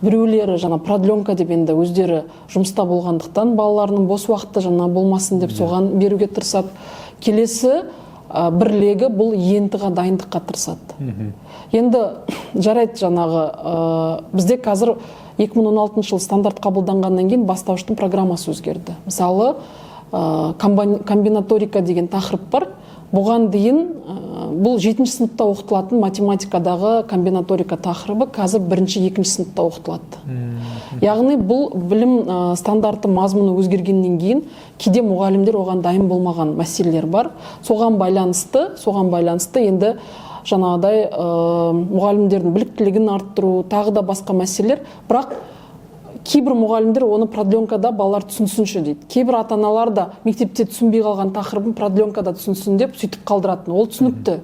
біреулері продленка деп енді өздері жұмыста болғандықтан балаларының бос уақыты болмасын деп соған беруге тырысады. Келесі бірлегі бұл ентіға дайындыққа тырысады. Енді жарайды, бізде қазір 2016 жыл стандарт қабылданғаннан кейін бастауыштың программасы өзгерді. Мысалы, комбинаторика деген тақырып бар. Бұған дейін бұл 7-ші сыныпта оқытылатын математикадағы комбинаторика тақырыбы қазір 1-ші, 2-ші сыныпта оқытылады. Яғни бұл білім стандарты мазмұны өзгергеннен кейін кейде мұғалімдер оған дайын болмаған мәселелер бар. Соған байланысты енді жаңағыдай мұғалімдердің біліктілігін арттыру, тағы да басқа мәселелер. Бірақ кейбір мұғалімдер оны продленкада балалар түсінсінші дейді. Кейбір ата-аналар да мектепте түсінбей қалған тақырыбын продленкада түсінсін деп сөйтіп қалдыратын. Ол түсінікті.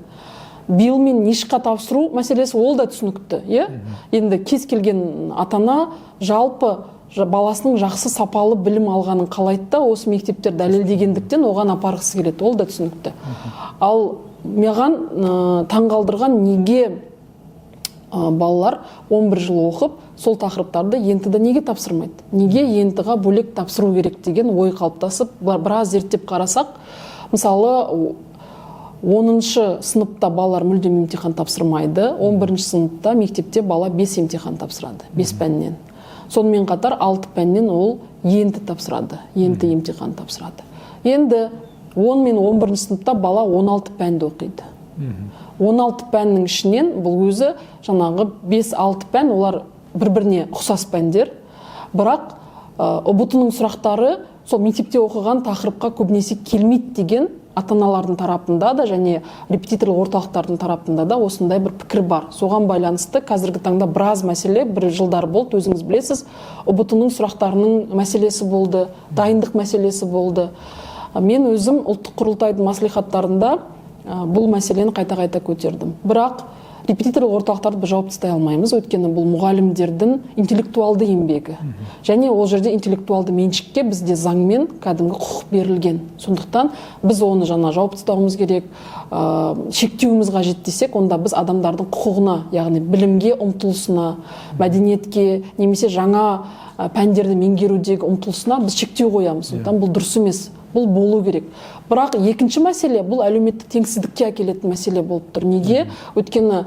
Бил мен нишқа тапсыру мәселесі ол да түсінікті. Енді кез келген ата-ана жалпы баласының жақсы сапалы білім алғанын қалайды да, осы мектептер дәлелдегендіктен оған апарғысы келеді. Ол да түсінікті. Ал маған таңғалдырған неге балалар 11 жыл оқып, сол тақырыптарды ентіді неге тапсырмайды? Неге ентіға бөлек тапсыру керек деген ой қалыптасып, біраз зерттеп қарасақ, мысалы 10-шы сыныпта балалар мүлдем емтихан тапсырмайды, 11-ші сыныпта мектепте бала 5 емтихан тапсырады, 5 пәннен. Сонымен қатар 6 пәннен ол енті тапсырады, енті емтихан тапсырады. Енді 10 мен 11-ші сыныпта бала 16 пәнді оқиды. 16 пәннің ішінен бұл өзі 5-6 пән, олар бір-біріне ұқсас пәндер. Бірақ ұбт-ның сұрақтары сол мектепте оқыған тақырыпқа көбінесе келмейді деген ата-аналардың тарапында да және репетиторлық орталықтардың тарапында да осындай бір пікір бар. Соған байланысты қазіргі таңда біраз мәселе, бір жылдар болды, өзіңіз білесіз, ұбт-ның сұрақтарының мәселесі болды, дайындық мәселесі болды. Мен өзім ұлттық құрылтайдың маслихаттарында бұл мәселені қайта-қайта көтердім. Бірақ репетиторлық орталықтарды біз жауып тастай алмаймыз, өйткені бұл мұғалімдердің интеллектуалды еңбегі. Және ол жерде интеллектуалды меншікке бізде заңмен кәдімгі құқық берілген. Сондықтан біз оны жаңа жауып тастауымыз керек, шектеуіміз қажет десек, онда біз адамдардың құқығына, яғни білімге ұмтылысына, мәдениетке, немесе жаңа пәндерді меңгерудегі ұмтылысына біз шектеу қоямыз. Сондықтан бұл дұрыс емес. Бұл болу керек. Бірақ екінші мәселе бұл әлеуметтік теңсіздікке әкелетін мәселе болып тұр. Неге? Өйткені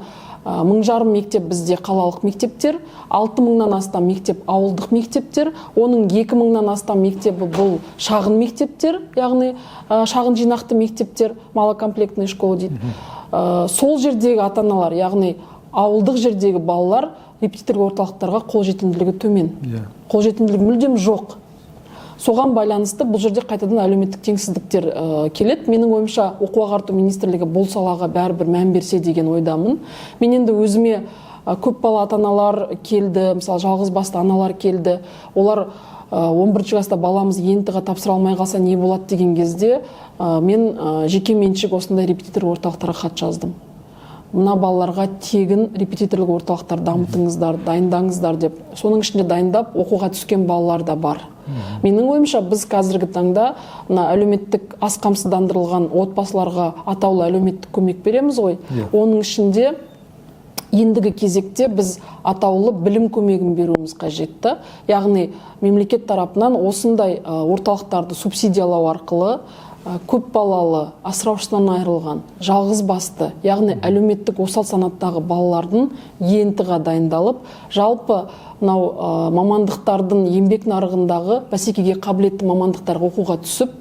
1000 мектеп бізде қалалық мектептер, 6000-нан астам мектеп ауылдық мектептер, оның 2000-нан астам мектебі бұл шағын мектептер, яғни шағын жинақты мектептер, малокомплектный школа дейді. Сол жердегі ата-аналар, яғни ауылдық жердегі балалар репетиторлық орталықтарға қолжетімділігі төмен. Қолжетімділігі мүлдем жоқ. Соған байланысты бұл жерде қайтадан әлеуметтік теңсіздіктер келеді. Менің ойымша оқу-ағарту министрлігі бұл салаға бәрібір мән берсе деген ойдамын. Мен енді өзіме көп бала ата-аналар келді, мысалы жалғыз басты аналар келді. Олар 11 класста баламыз ентіға тапсыра алмай қалса не болады деген кезде мен жеке меншік осындай репетитор орталықтарға хат жаздым. Мына балаларға тегін репетиторлық орталықтар дамытыңыздар, дайындаңыздар деп. Соның ішінде дайындап оқуға түскен балалар да бар. Менің ойымша біз қазіргі таңда әлеуметтік аз қамсыздандырылған отбасыларға атаулы әлеуметтік көмек береміз ғой. Оның ішінде ендігі кезекте біз атаулы білім көмегін беруіміз қажет. Яғни мемлекет тарапынан осындай орталықтарды субсидиялау арқылы көп балалы, асыраушысынан айырылған, жалғыз басты, яғни әлеуметтік осал санаттағы балалардың ентіға дайындалып, жалпы мамандықтардың еңбек нарығындағы бәсекеге қабілетті мамандықтарға оқуға түсіп,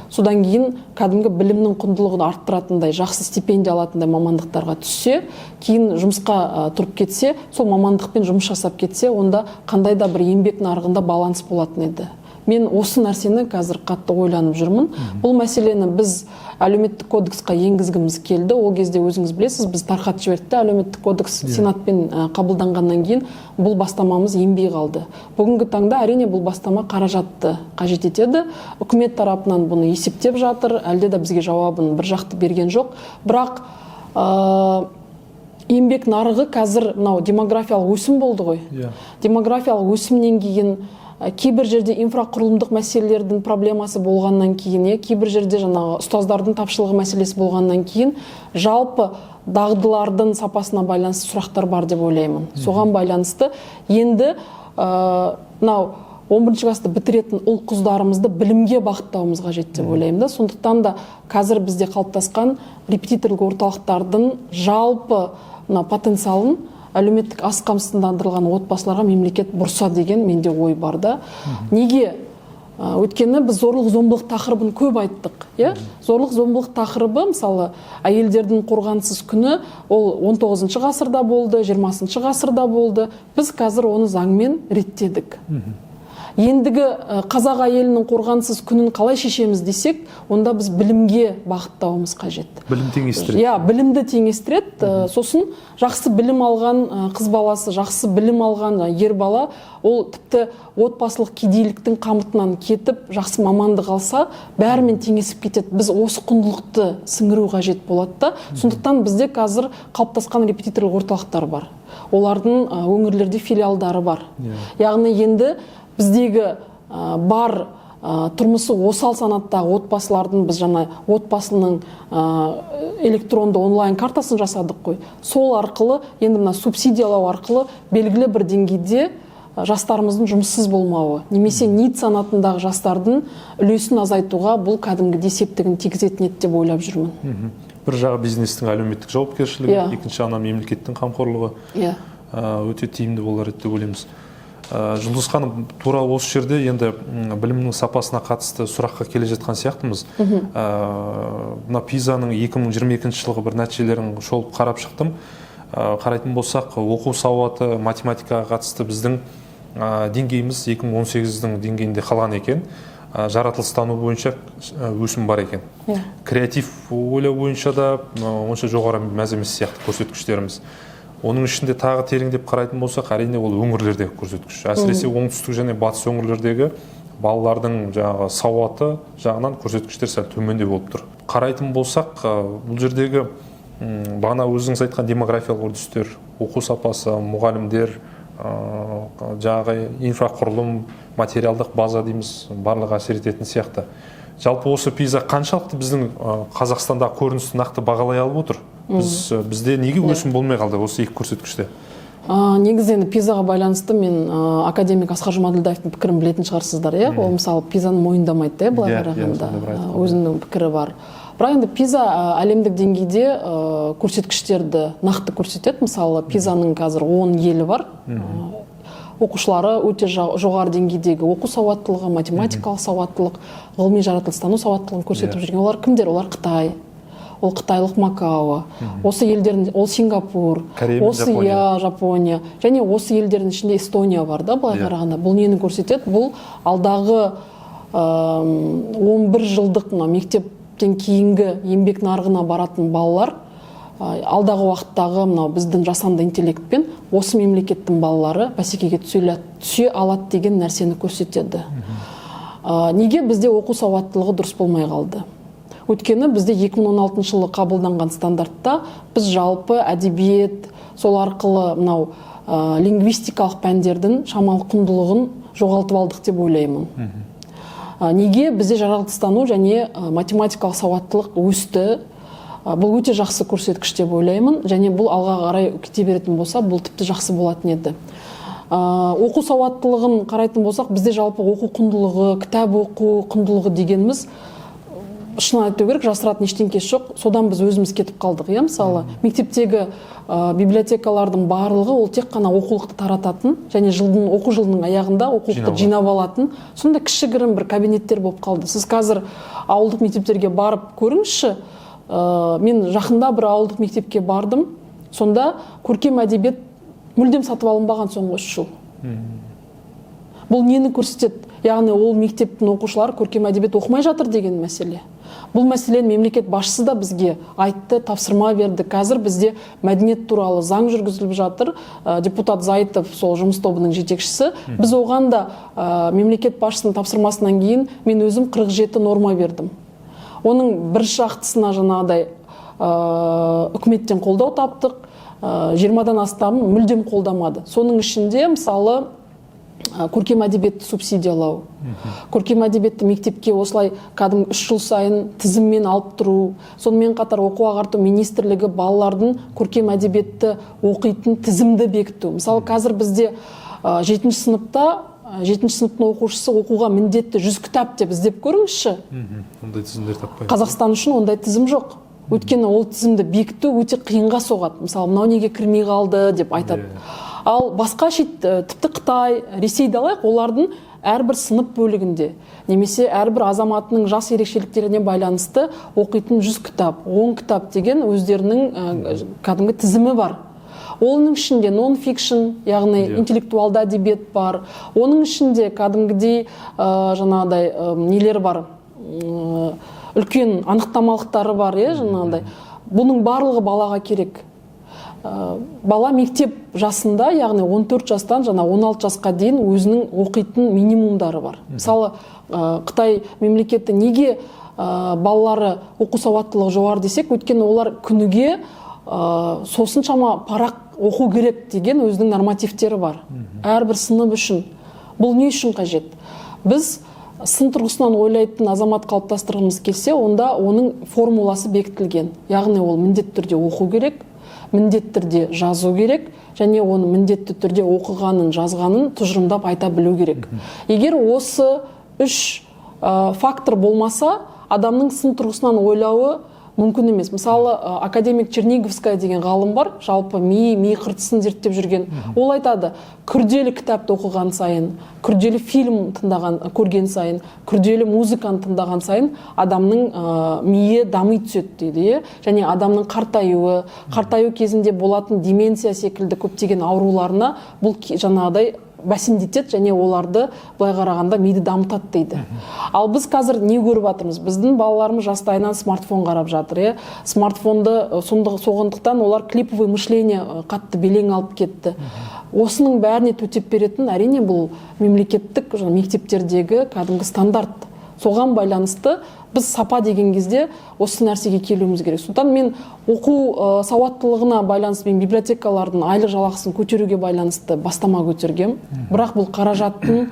содан кейін кәдімгі білімнің құндылығын арттыратындай, жақсы стипендия алатындай мамандықтарға түссе, кейін жұмысқа тұрып кетсе, сол мамандықпен жұмыс жасап кетсе, онда қандай да бір еңбек нарығында баланс болатын еді. Мен осы нәрсені қазір қатты ойланып жүрмін. Бұл мәселені біз әлеуметтік кодексқа енгізгіміз келді. Ол кезде өзіңіз білесіз, біз тарқатып жіберді. Әлеуметтік кодекс сенатпен қабылданғаннан кейін бұл бастамамыз енбей қалды. Бүгінгі таңда әрине бұл бастама қаражатты қажет етеді. Үкімет тарапынан бұны есептеп жатыр, әлде де бізге жауабын бір жақты берген жоқ. Бірақ еңбек нарығы қазір демографиялық өсім болды ғой. Демографиялық өсімнен кейін кейбір жерде инфрақұрылымдық мәселелердің проблемасы болғаннан кейін, кейбір жерде жаңағы ұстаздардың тапшылығы мәселесі болғаннан кейін жалпы дағдылардың сапасына байланысты сұрақтар бар деп ойлаймын. Соған байланысты енді 11 класты бітіретін ұл-қыздарымызды білімге бағыттауымыз қажет деп ойлаймын. Сондықтан да қазір бізде қалыптасқан репетиторлық орталықтардың жалпы потенциалын әлеуметтік аз қамсыздандырылған отбасыларға мемлекет бұрса деген менде ой бар да. Неге? Өйткені біз зорлық-зомбылық тақырыбын көп айттық. Зорлық-зомбылық тақырыбы, мысалы, әйелдердің қорғансыз күні ол 19 ғасырда болды, 20 ғасырда болды. Біз қазір оны заңмен реттедік. Ендігі қазақ әйелінің қорғансыз күнін қалай шешеміз десек, онда біз білімге бағыттауымыз қажет. Білім теңестіреді. Білімді теңестіреді. Сосын жақсы білім алған қыз баласы, жақсы білім алған ер бала, ол тіпті отбасылық кедейліктің қамытынан кетіп, жақсы мамандық алса, бәрімен теңесіп кетеді. Біз осы құндылықты сіңіру қажет болады. Сондықтан бізде қазір қалыптасқан репетиторлық орталықтар бар. Олардың өңірлерде филиалдары бар. Яғни енді біздегі бар тұрмысы осал санаттағы отбасылардың біз жаңа отбасының электронды онлайн картасын жасадық қой. Сол арқылы, енді мына субсидиялау арқылы белгілі бір деңгейде жастарымыздың жұмыссыз болмауы, немесе НИИТ санатындағы жастардың үлесін азайтуға бұл кәдімгі септігін тигізетін еді деп ойлап жүрмін. Бір жағы бизнестің әлеуметтік жауапкершілігі, екінші ана мемлекеттің қамқорлығы өте тиімді болар еді деп ойлаймыз. Жұлдыз ханым, тура осы жерде енді білімнің сапасына қатысты сұраққа келе жатқан сияқтымыз. Мына PISA-ның 2022 жылғы бір нәтижелерін шолып қарап шықтым. Қарайтын болсақ, оқу сауаты, математикаға қатысты біздің деңгейіміз 2018-дің деңгейінде қалған екен. Жаратылыстану бойынша өсім бар екен. Креатив ойлау бойынша да онша жоғары мәз емес сияқты көрсеткіштеріміз. Оның ішінде тағы тереңдеп қарайтын болсақ, әрине ол өңірлердегі көрсеткіш. Әсіресе оңтүстік және батыс өңірлердегі балалардың жаңағы сауаты жағынан көрсеткіштер сәл төменде болып тұр. Қарайтын болсақ, бұл жердегі бағана өзіңіз айтқан демографиялық үрдістер, оқу сапасы, мұғалімдер, жаңағы инфрақұрылым, материалдық база дейміз, барлығы әсер ететін сияқты. Жалпы осы PISA қаншалықты біздің Қазақстанда көріністі нақты бағалай алып отыр? Бізде неге өсім болмай қалды осы екі көрсеткіште? Негізі енді PISA-ға байланысты мен академик Асқар Жұмаділдаевтың пікірін білетін шығарсыздар, иә? Ол мысалы PISA-ны мойындамайды, былай қарағанда, өзінің пікірі бар. Бірақ енді PISA әлемдік деңгейде көрсеткіштерді нақты көрсетеді. Мысалы, PISA-ның қазір 10 елі бар. Оқушылары өте жоғары деңгейдегі оқу сауаттылығы, математикалық сауаттылық, ғылыми жаратылыстану сауаттылығын көрсетіп жүрген. Олар кімдер? Олар Қытай. Ол қытайлық Макао, осы елдердің, ол Сингапур, осы Жапония, және осы елдердің ішінде Эстония бар да, былай қарағанда. Бұл нені көрсетеді? Бұл алдағы 11 жылдық мектептен кейінгі еңбек нарығына баратын балалар, алдағы уақыттағы біздің жасанды интеллектпен осы мемлекеттің балалары бәсекеге түсе алады деген нәрсені көрсетеді. Неге бізде оқу сауаттылығы дұрыс болмай қалды? Өйткені бізде 2016 жылы қабылданған стандартта біз жалпы әдебиет, сол арқылы лингвистикалық пәндердің шамалы құндылығын жоғалтып алдық деп ойлаймын. Неге бізде жаратылыстану және математикалық сауаттылық өсті? Бұл өте жақсы көрсеткіш деп ойлаймын, және бұл алға қарай кете беретін болса, бұл тіпті жақсы болатын еді. Оқу сауаттылығын қарайтын болсақ, бізде жалпы оқу құндылығы, кітап оқу құндылығы дегеніміз шын айту керек, жасыратын ештеңкесі жоқ. Содан біз өзіміз кетіп қалдық. Мысалы, мектептегі библиотекалардың барлығы ол тек қана оқулықты тарататын және оқу жылының аяғында оқулықты жинап алатын, сонда кішігірім бір кабинеттер болып қалды. Сіз қазір ауылдық мектептерге барып көріңізші. Мен жақында бір ауылдық мектепке бардым. Сонда көркем әдебиет мүлдем сатып алынбаған соңғы 3 жыл. Бұл нені көрсетеді? Яғни ол мектептің оқушылары көркем әдебиет оқымай жатыр деген мәселе. Бұл мәселені мемлекет басшысы да бізге айтты, тапсырма берді. Қазір бізде мәдениет туралы заң жүргізіліп жатыр. Депутат Зайтов, сол жұмыс тобының жетекшісі, біз оған да мемлекет басшысының тапсырмасынан кейін мен өзім 47 норма бердім. Оның бір шақтысына жаңағыдай үкіметтен қолдау таптық, 20-дан астамын мүлдем қолдамады. Соның ішінде мысалы көркем әдебиетті субсидиялау, көркем әдебиетті мектепке осылай кәдімгі 3 жыл сайын тізіммен алып тұру, сонымен қатар оқу ағарту министрлігі балалардың көркем әдебиетті оқитын тізімді бекіту. Мысалы қазір бізде 7 сыныпта 7 сыныптың оқушысы оқуға міндетті 100 кітап деп іздеп көріңізші. Ондай тізімдер таппайды. Қазақстан үшін ондай тізім жоқ. Өйткені ол тізімді бекіту өте қиынға соғады. Мысалы, мынау неге кірмей қалды деп айтады. Ал басқа тіпті Қытай, Ресейді алайық, олардың әрбір сынып бөлігінде немесе әрбір азаматының жас ерекшеліктеріне байланысты оқитын 100 кітап, 10 кітап деген өздерінің кәдімгі тізімі бар. Оның ішінде non-fiction, яғни интеллектуалды әдебиет бар. Оның ішінде кәдімгідей жаңағыдай нелер бар, үлкен анықтамалықтары бар, жаңағыдай. Бұның барлығы балаға керек. Бала мектеп жасында, яғни 14 жастан 16 жасқа дейін өзінің оқитын минимумдары бар. Мысалы, Қытай мемлекеті неге балалары оқу сауаттылығы жоғары десек, өйткені олар күніге сосыншама парақ оқу керек деген өзінің нормативтері бар. Әрбір сынып үшін. Бұл не үшін қажет? Біз сын тұрғысынан ойлайтын азамат қалыптастырғымыз келсе, онда оның формуласы бекітілген. Яғни ол міндетті түрде оқу керек, міндетті түрде жазу керек, және оны міндетті түрде оқығанын, жазғанын тұжырымдап айта білу керек. Егер осы 3 фактор болмаса, адамның сын тұрғысынан ойлауы мүмкін емес. Мысалы, академик Черниговская деген ғалым бар, жалпы ми қыртысын зерттеп жүрген. Ол айтады, күрделі кітапты оқыған сайын, күрделі фильм көрген сайын, күрделі музыканы тыңдаған сайын адамның миы дами түседі дейді. Және адамның қартаю кезінде болатын деменция секілді көптеген ауруларына бұл жаңағыдай бәсеңдетеді және оларды былай қарағанда миды дамытады дейді. Ал біз қазір не көріп жатырмыз? Біздің балаларымыз жастайынан смартфон қарап жатыр. Смартфонды соғындықтан олар клиповый мышление қатты белең алып кетті. Осының бәріне төтеп беретін әрине бұл мемлекеттік мектептердегі кәдімгі стандарт. соған байланысты біз сапа деген кезде осы нәрсеге келуіміз керек. Сондықтан мен оқу сауаттылығына байланысты мен библиотекалардың айлық жалақысын көтеруге байланысты бастама көтергем. Бірақ бұл қаражаттың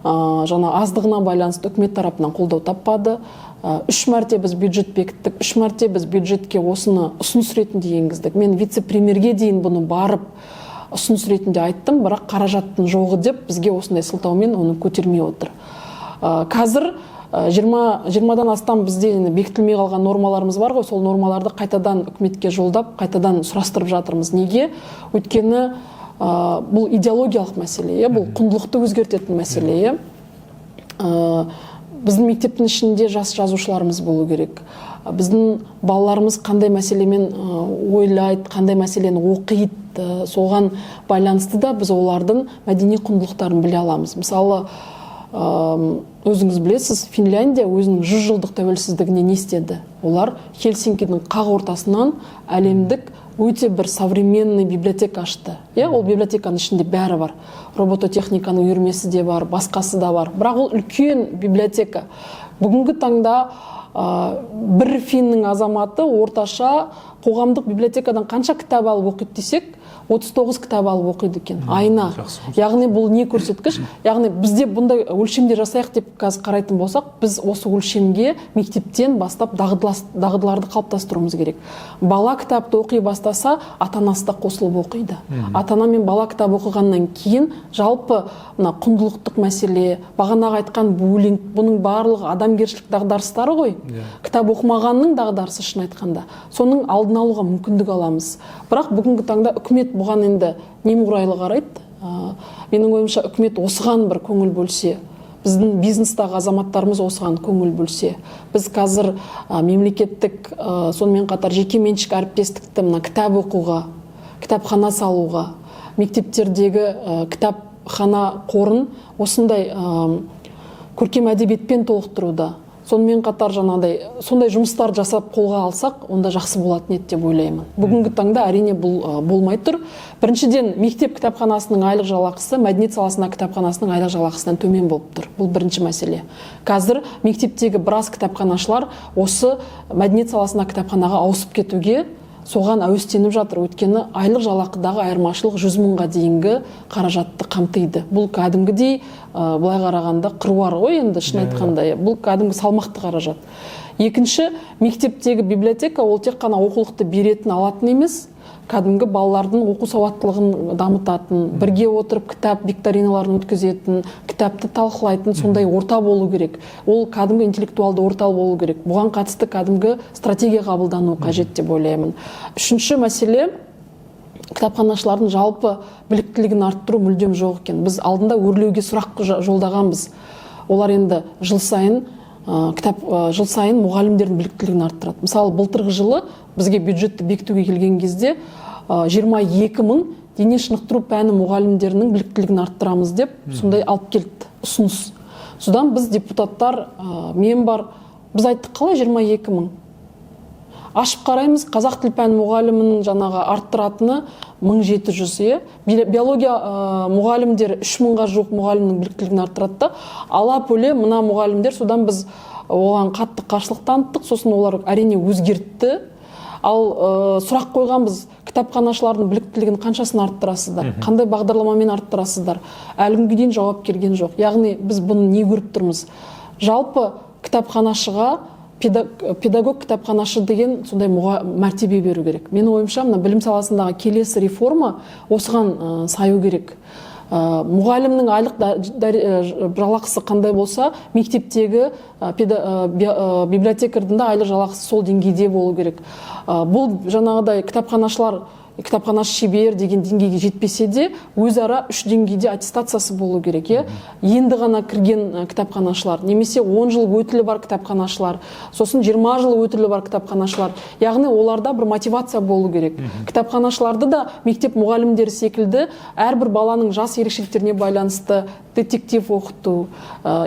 жаңа аздығына байланысты үкімет тарапынан қолдау таппады. 3 мәрте біз бюджет бекіттік, 3 мәрте біз бюджетке осыны ұсыныс ретінде енгіздік. Мен вице-премьерге дейін бұны барып ұсыныс ретінде айттым, бірақ қаражаттың жоғы деп бізге осындай сылтаумен оны көтермей отыр. Қазір 20-дан астам бізде бекітілмей қалған нормаларымыз бар ғой, сол нормаларды қайтадан үкіметке жолдап, қайтадан сұрастырып жатырмыз. Неге? Өйткені бұл идеологиялық мәселе, бұл құндылықты өзгертетін мәселе. Біздің мектептің ішінде жас жазушыларымыз болу керек. Біздің балаларымыз қандай мәселемен ойлайды, қандай мәселені оқиды, соған байланысты да біз олардың мәдени құндылықтарын біле аламыз. Мысалы, өзіңіз білесіз, Финляндия өзінің 100 жылдық тәуелсіздігіне не істеді? Олар Хельсинкидің қақ ортасынан әлемдік өте бір современный библиотека ашты. Ол библиотеканың ішінде бәрі бар. Робототехниканың үйірмесі де бар, басқасы да бар. Бірақ ол үлкен библиотека. Бүгінгі таңда бір финнің азаматы орташа қоғамдық библиотекадан қанша кітап алып оқиды десек, 39 кітап алып оқиды екен айына. Яғни бұл не көрсеткіш? Яғни бізде бұндай өлшемде жасайық деп қазір қарайтын болсақ, біз осы өлшемге мектептен бастап дағдыларды қалыптастыруымыз керек. Бала кітапты оқи бастаса, ата-анасы да қосылып оқиды. Ата-ана мен бала кітап оқығаннан кейін жалпы құндылықтық мәселе, бағанағы айтқан буллинг, бұның барлығы адамгершілік дағдарыстары ғой. Кітап оқымағанның дағдарысы шын айтқанда. Соның алдын алуға мүмкіндік аламыз. Бірақ бүгінгі таңда үкімет бұған енді немқұрайлы қарайды. Менің ойымша үкімет осыған бір көңіл бөлсе, біздің бизнестағы азаматтарымыз осыған көңіл бөлсе, біз қазір мемлекеттік сонымен қатар жеке меншік әріптестікті кітап оқуға, кітапхана салуға, мектептердегі кітапхана қорын осындай көркем әдебиетпен толықтыруда, сонымен қатар сондай жұмыстар жасап қолға алсақ, онда жақсы болатын еді деп ойлаймын. Бүгінгі таңда әрине бұл болмай тұр. Біріншіден, мектеп кітапханасының айлық жалақысы мәдениет саласына кітапханасының айлық жалақысынан төмен болып тұр. Бұл бірінші мәселе. Қазір мектептегі біраз кітапханашылар осы мәдениет саласына кітапханаға ауысып кетуге соған әуестеніп жатыр. Өйткені айлық жалақыдағы айырмашылық 100 мыңға дейінгі қаражатты қамтиды. Бұл кәдімгідей былай қарағанда қыруар ғой, енді шын айтқанда. Бұл кәдімгі салмақты қаражат. Екінші, мектептегі библиотека ол тек қана оқулықты беретін, алатын емес, кәдімгі балалардың оқу сауаттылығын дамытатын, бірге отырып кітап викториналарын өткізетін, кітапты талқылайтын сондай орта болу керек. Ол кәдімгі интеллектуалды орта болу керек. Бұған қатысты кәдімгі стратегия қабылдану қажет деп ойлаймын. Үшінші мәселе, кітапханашылардың жалпы біліктілігін арттыру мүлдем жоқ екен. Біз алдында өрлеуге сұрақ жолдағанбыз. Олар енді жыл сайын мұғалімдердің біліктілігін арттырады. Мысалы, былтырғы жылы бізге бюджетті бекітуге келген кезде 22 мың дене шынықтыру пәні мұғалімдерінің біліктілігін арттырамыз деп сондай алып келді ұсыныс. Содан біз депутаттар, мен бар, біз айттық қалай 22 мың. Ашып қараймыз, қазақ тіл пәні мұғалімінің арттыратыны 1700. Биология мұғалімдер 3000-ға жуық мұғалімнің біліктілігін арттырады. Ала пөле мына мұғалімдер, содан біз оған қатты қарсылық таныттық, сосын олар әрине өзгертті. Ал сұрақ қойғанбыз, кітапханашылардың біліктілігін қаншасын арттырасыздар, қандай бағдарламамен арттырасыздар? Әлі күнге дейін жауап келген жоқ. Яғни біз бұны не көріп тұрмыз? Жалпы кітапханашыға педагог кітапханашы деген сондай мәртебе беру керек. Менің ойымша, білім саласындағы келесі реформа осыған саю керек. Мұғалімнің айлық жалақысы қандай болса, мектептегі библиотекардың да айлық жалақысы сол деңгейде болу керек. Бұл жаңағыдай кітапханашы шебер деген деңгейге жетпесе де, өзара 3 деңгейде аттестациясы болу керек. Енді ғана кірген кітапханашылар, немесе 10 жыл өтілі бар кітапханашылар, сосын 20 жыл өтілі бар кітапханашылар. Яғни оларда бір мотивация болу керек. Кітапханашыларды да мектеп мұғалімдері секілді әрбір баланың жас ерекшеліктеріне байланысты детектив оқыту,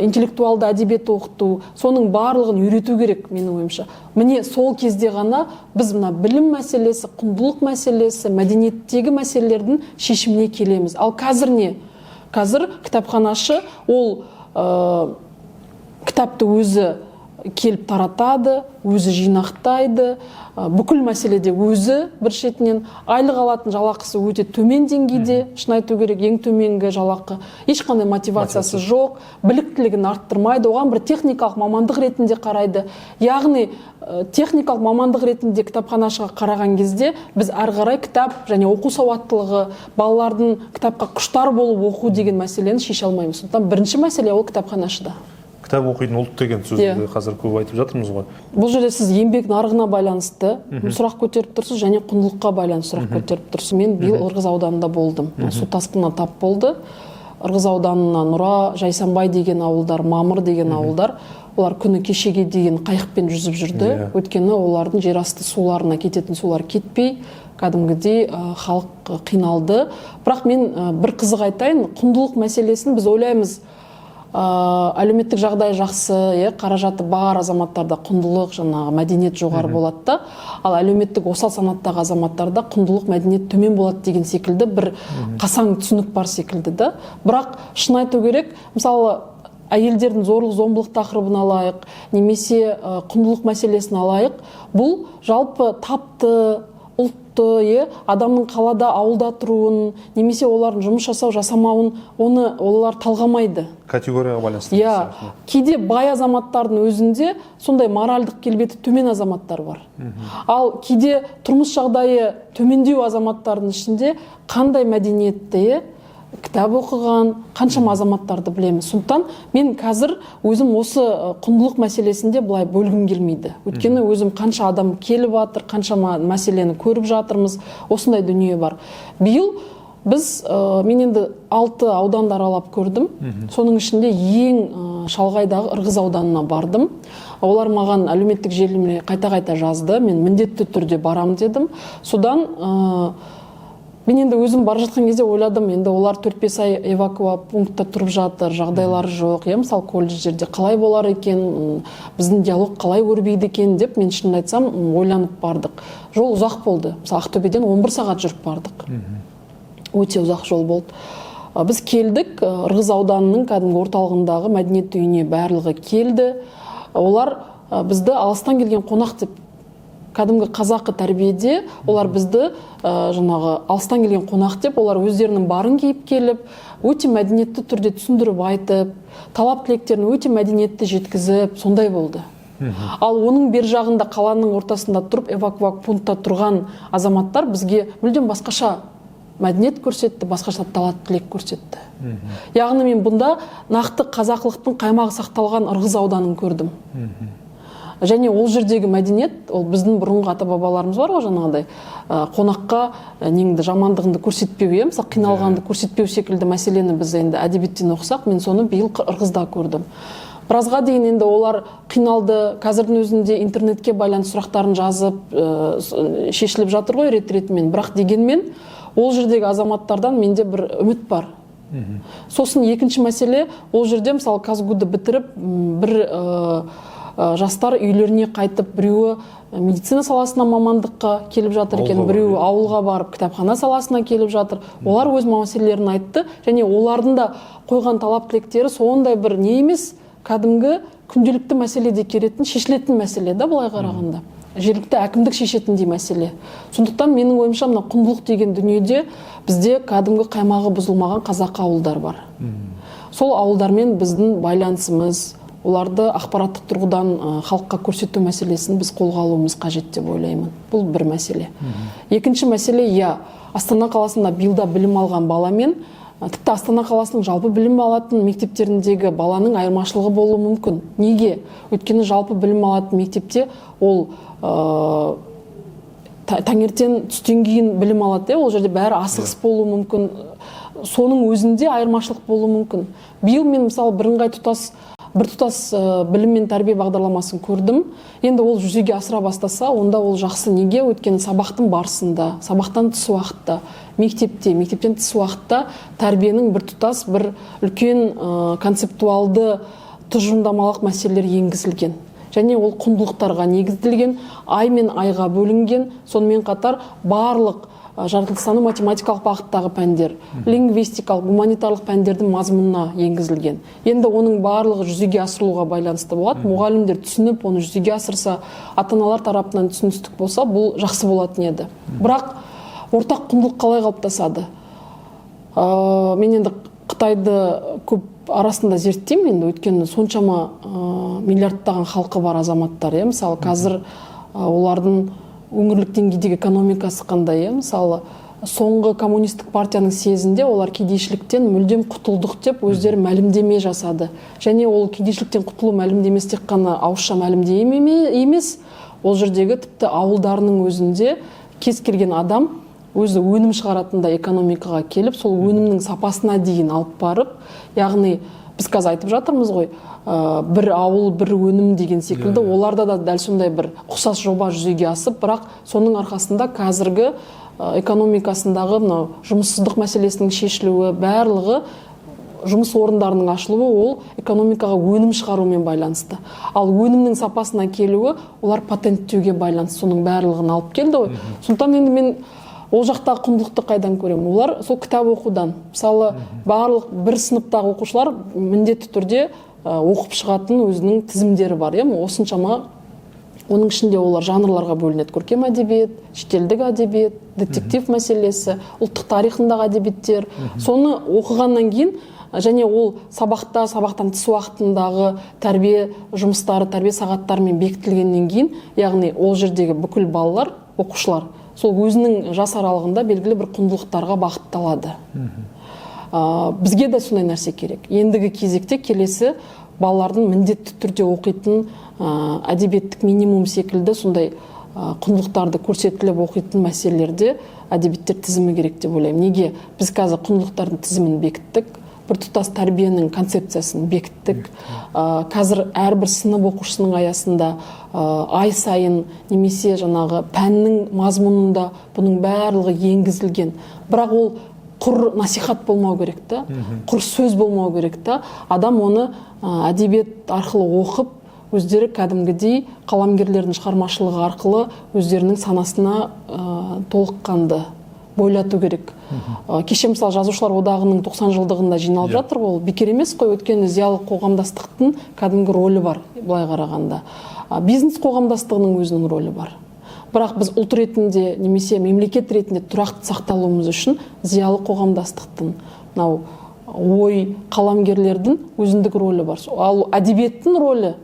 интеллектуалды әдебиет оқыту, соның барлығын үйрету керек менің ойымша. Міне сол кезде ғана біз білім мәселесі, құндылық мәселесі, мәдениеттегі мәселелердің шешіміне келеміз. Ал қазір не? Қазір кітапханашы ол кітапты өзі келіп таратады, өзі жинақтайды, бүкіл мәселеде өзі бір шетінен. Айлық алатын жалақысы өте төмен деңгейде, шын айту керек, ең төменгі жалақы. Ешқандай мотивациясы жоқ, біліктілігін арттырмайды, оған бір техникалық мамандық ретінде қарайды. Яғни техникалық мамандық ретінде кітапханашыға қараған кезде біз әрі қарай кітап және оқу сауаттылығы, балалардың кітапқа құштар болып оқу деген мәселені шеше алмаймыз. Сондықтан бірінші мәселе ол кітапханашыда. Кітап оқитын ұлт деген сөзді қазір көп айтып жатырмыз ғой. Бұл жерде сіз еңбек нарығына байланысты сұрақ көтеріп тұрсыз және құндылыққа байланысты сұрақ көтеріп тұрсыз. Мен биыл Ырғыз ауданында болдым. Су тасқынына тап болды. Ырғыз ауданына Нұра, Жайсанбай деген ауылдар, Мамыр деген ауылдар, олар күні кешеге дейін қайықпен жүзіп жүрді. Өйткені олардың жерасты суларына кететін сулар кетпей, кәдімгідей халық қиналды. Бірақ мен бір қызық айтайын, құндылық мәселесін біз ойлаймыз, әлеуметтік жағдай жақсы, қаражаты бар азаматтарда құндылық, жаңағы мәдениет жоғары болады да, ал әлеуметтік осал санаттағы азаматтарда құндылық, мәдениет төмен болады деген секілді бір қасаң түсінік бар секілді да. Бірақ шын айту керек, мысалы әйелдердің зорлық-зомбылық тақырыбын алайық, немесе құндылық мәселесін алайық, бұл жалпы тапты, ұлтты, адамның қалада, ауылда тұруын, немесе олардың жұмыс жасау, жасамауын, оны олар талғамайды. Категорияға байланысты. Кейде бай азаматтардың өзінде сондай моральдық келбеті төмен азаматтар бар. Ал кейде тұрмыс жағдайы төмендеу азаматтардың ішінде қандай мәдениетті, кітап оқыған, қаншама азаматтарды білеміз. Сондықтан мен қазір өзім осы құндылық мәселесінде былай бөлгім келмейді. Өйткені өзім қанша адам келіп жатыр, қаншама мәселені көріп жатырмыз, осындай дүние бар. Биыл біз, мен енді 6 ауданды аралап көрдім. Соның ішінде ең шалғайдағы Ырғыз ауданына бардым. Олар маған әлеуметтік желіме қайта-қайта жазды. Мен міндетті түрде барам дедім. Содан мен енді өзім бара жатқан кезде ойладым, енді олар 4-5 ай эвакуа пунктта тұрып жатыр, жағдайлары жоқ, мысалы колледждерде қалай болар екен, біздің диалог қалай өрбиді екен деп мен шынын айтсам ойланып бардық. Жол ұзақ болды. Мысалы Ақтөбеден 11 сағат жүріп бардық. Өте ұзақ жол болды. Біз келдік, Ырғыз ауданының кәдімгі орталығындағы мәдениет үйіне барлығы келді. Олар бізді алыстан келген қонақ деп, кәдімгі қазақы тәрбиеде олар бізді жаңағы алыстан келген қонақ деп, олар өздерінің барын киіп келіп, өте мәдениетті түрде түсіндіріп айтып, талап тілектерін өте мәдениетті жеткізіп, сондай болды. Ал оның бер жағында қаланың ортасында тұрып, эвакуа пунктта тұрған азаматтар бізге мүлдем басқаша мәдениет көрсетті, басқаша талап тілек көрсетті. Яғни мен бұнда нақты қазақылықтың қаймағы сақталған Ырғыз ауданын көрдім. Және ол жердегі мәдениет, ол біздің бұрынғы ата-бабаларымыз бар ғой, жаңағыдай қонаққа неңді жамандығынды көрсетпеу, мысалы қиналғанды көрсетпеу секілді мәселені біз енді әдебиеттен оқысақ, мен соны биыл Ырғызда көрдім. Біразға дейін енді олар қиналды, қазірдің өзінде интернетке байланысты сұрақтарын жазып, шешіліп жатыр ғой рет-ретімен, бірақ дегенмен ол жердегі азаматтардан менде бір үміт бар. Сосын екінші мәселе, ол жерде мысалы Казгуды бітіріп, бір жастар үйлеріне қайтып, біреуі медицина саласына мамандыққа келіп жатыр екен, біреуі ауылға барып кітапхана саласына келіп жатыр. Олар өз мәселелерін айтты, және олардың да қойған талап тілектері сондай бір не емес, кәдімгі күнделікті мәселеде келетін, шешілетін мәселе да былай қарағанда. Жергілікті әкімдік шешетіндей мәселе. Сондықтан менің ойымша мына құндылық деген дүниеде бізде кәдімгі қаймағы бұзылмаған қазақы ауылдар бар. Сол ауылдармен біздің байланысымыз, оларды ақпараттық тұрғыдан халыққа көрсету мәселесін біз қолға алуымыз қажет деп ойлаймын. Бұл бір мәселе. Екінші мәселе, Астана қаласында биылда білім алған баламен, тіпті Астана қаласының жалпы білім алатын мектептеріндегі баланың айырмашылығы болуы мүмкін. Неге? Өйткені жалпы білім алатын мектепте ол таңертең түстен кейін білім алады, ол жерде бәрі асығыс болуы мүмкін. Соның өзінде айырмашылық болуы мүмкін. Биыл мен мысалы біртұтас білім мен тәрбие бағдарламасын көрдім. Енді ол жүзеге асыра бастаса, онда ол жақсы. Неге? Өйткені сабақтың барысында, сабақтан тыс уақытта, мектептен тыс уақытта тәрбиенің біртұтас бір үлкен концептуалды тұжырымдамалық мәселелер енгізілген. Және ол құндылықтарға негізделген, ай мен айға бөлінген, сонымен қатар барлық жаратылыстану математикалық бағыттағы пәндер, лингвистикалық, гуманитарлық пәндердің мазмұнына енгізілген. Енді оның барлығы жүзеге асырылуға байланысты болады. Мұғалімдер түсініп, оны жүзеге асырса, ата-аналар тарапынан түсіністік болса, бұл жақсы болатын еді. Бірақ ортақ құндылық қалай қалыптасады? Мен енді Қытайды көп арасында зерттеймін, енді өйткені соншама миллиардтаған халқы бар азаматтар. Мысалы, қазір олардың өңірлік деңгейдегі экономикасы қандай? Мысалы, соңғы коммунистік партияның съезінде олар кедейшіліктен мүлдем құтылдық деп өздері мәлімдеме жасады. Және ол кедейшіліктен құтылу мәлімдемесі тек қана ауызша мәлімдеме емес, ол жердегі тіпті ауылдарының өзінде кез келген адам өзі өнім шығаратында экономикаға келіп, сол өнімнің сапасына дейін алып барып, яғни біз қазір айтып жатырмыз ғой, бір ауыл, бір өнім деген секілді, оларда да дәл сондай бір ұқсас жоба жүзеге асып, бірақ соның арқасында қазіргі экономикасындағы мынау жұмыссыздық мәселесінің шешілуі, барлығы жұмыс орындарының ашылуы ол экономикаға өнім шығарумен байланысты. Ал өнімнің сапасына келуі олар патенттеуге байланысты, соның барлығын алып келді ғой. Сондықтан енді мен ол жақтағы құндылықты қайдан көремін? Олар сол кітап оқудан. Мысалы, барлық бір сыныптағы оқушылар міндетті түрде оқып шығатын өзінің тізімдері бар. Осыншама оның ішінде олар жанрларға бөлінеді. Көркем әдебиет, шетелдік әдебиет, детектив мәселесі, ұлттық тарихындағы әдебиеттер. Соны оқығаннан кейін және ол сабақтан тыс уақытындағы тәрбие жұмыстары, тәрбие сағаттарымен бекітілгеннен кейін, яғни ол жердегі бүкіл балалар, оқушылар сол өзінің жас аралығында белгілі бір құндылықтарға бағытталады. Бізге де сондай нәрсе керек. Ендігі кезекте келесі балалардың міндетті түрде оқитын әдебиеттік минимум секілді сондай құндылықтарды көрсетіліп оқитын мәселелерде әдебиеттер тізімі керек деп ойлаймын. Неге? Біз қазір құндылықтардың тізімін бекіттік, біртұтас тәрбиенің концепциясын бекіттік. Қазір әрбір сынып оқушысының аясында ай сайын немесе жаңағы пәннің мазмұнында бұның барлығы енгізілген. Бірақ ол құр насихат болмау керек та, құр сөз болмау керек та. Адам оны әдебиет арқылы оқып, өздері кәдімгідей қаламгерлердің шығармашылығы арқылы өздерінің санасына толыққанды бойлату керек. Кеше мысалы жазушылар одағының 90 жылдығында жиналып жатыр, ол бекер емес қой, өйткені зиялы қоғамдастықтың кәдімгі рөлі бар, былай қарағанда. Бизнес қоғамдастығының өзінің рөлі бар. Бірақ біз ұлт ретінде немесе мемлекет ретінде тұрақты сақталуымыз үшін зиялы қоғамдастықтың, мынау ой қаламгерлердің өзіндік рөлі бар. Ал әдебиеттің рөлі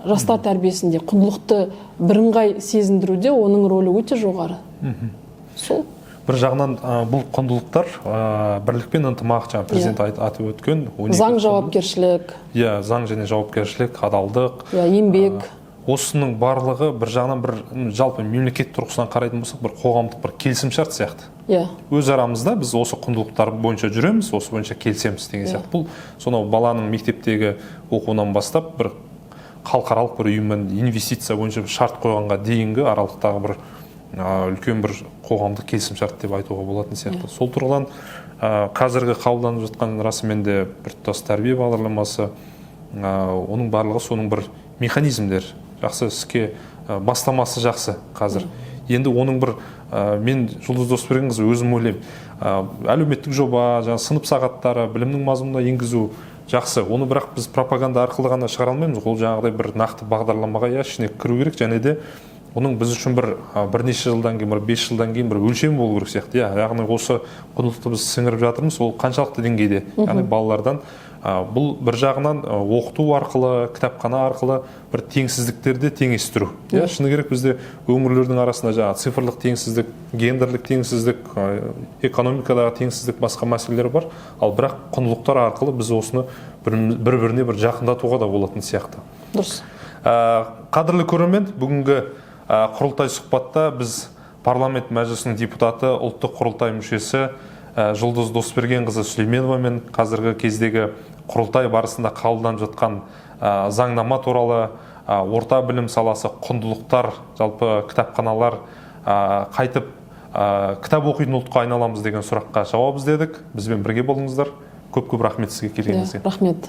жастар тәрбиесінде құндылықты бірыңғай сезіндіруде оның рөлі өте жоғары. Сол. Бір жағынан бұл құндылықтар бірлік пен ынтымақ, жаңа президент атып өткен. Заң, жауапкершілік. Заң және жауапкершілік, адалдық. Еңбек. Осының барлығы бір жағынан бір жалпы мемлекет тұрғысынан қарайтын болсақ, бір қоғамдық бір келісімшарт сияқты. Өз арамызда біз осы құндылықтар бойынша жүреміз, осы бойынша келісеміз деген сияқты. Бұл сонау баланың мектептегі оқуынан бастап бір халықаралық бір ұйыммен инвестиция бойынша шарт қойғанға дейінгі аралықтағы бір үлкен бір қоғамдық келісімшарт деп айтуға болатын сияқты. Сол тұрғыдан қазіргі қабылданып жатқан расымен де біртұтас тәрбие бағдарламасы, оның барлығы соның бір механизмдер, жақсы іске бастамасы жақсы қазір. Енді оның бір мен Жұлдыз Досбергенқызы өзім ойлаймын, әлеуметтік жоба, сынып сағаттары, білімнің мазмұнына енгізу жақсы. Оны бірақ біз пропаганда арқылы ғана шығара алмаймыз. Ол жаңағыдай бір нақты бағдарламаға ішіне кіру керек, және де оның біз үшін бірнеше жылдан кейін, 5 жылдан кейін бір өлшем болу керек сияқты. Яғни осы құндылықты біз сіңіріп жатырмыз, ол қаншалықты деңгейде. Яғни балалардан бұл бір жағынан оқыту арқылы, кітапхана арқылы бір теңсіздіктерді теңестіру. Шыны керек бізде өңірлердің арасында цифрлық теңсіздік, гендерлік теңсіздік, экономикадағы теңсіздік, басқа мәселелер бар. Ал бірақ құндылықтар арқылы біз осыны бір-біріне бір жақындатуға да болатын сияқты. Дұрыс. Қадірлі көрермен, бүгінгі құрылтай сұхбатта біз парламент мәжілісінің депутаты, ұлттық құрылтай мүшесі Жұлдыз Досбергенқызы Сүлейменова мен қазіргі кездегі құрылтай барысында қабылданып жатқан заңнама туралы, орта білім саласы, құндылықтар, жалпы кітапханалар қайтып кітап оқитын ұлтқа айналамыз деген сұраққа жауап іздедік. Бізбен бірге болыңыздар. Көп рахмет сізге келгеніңізге. Рахмет.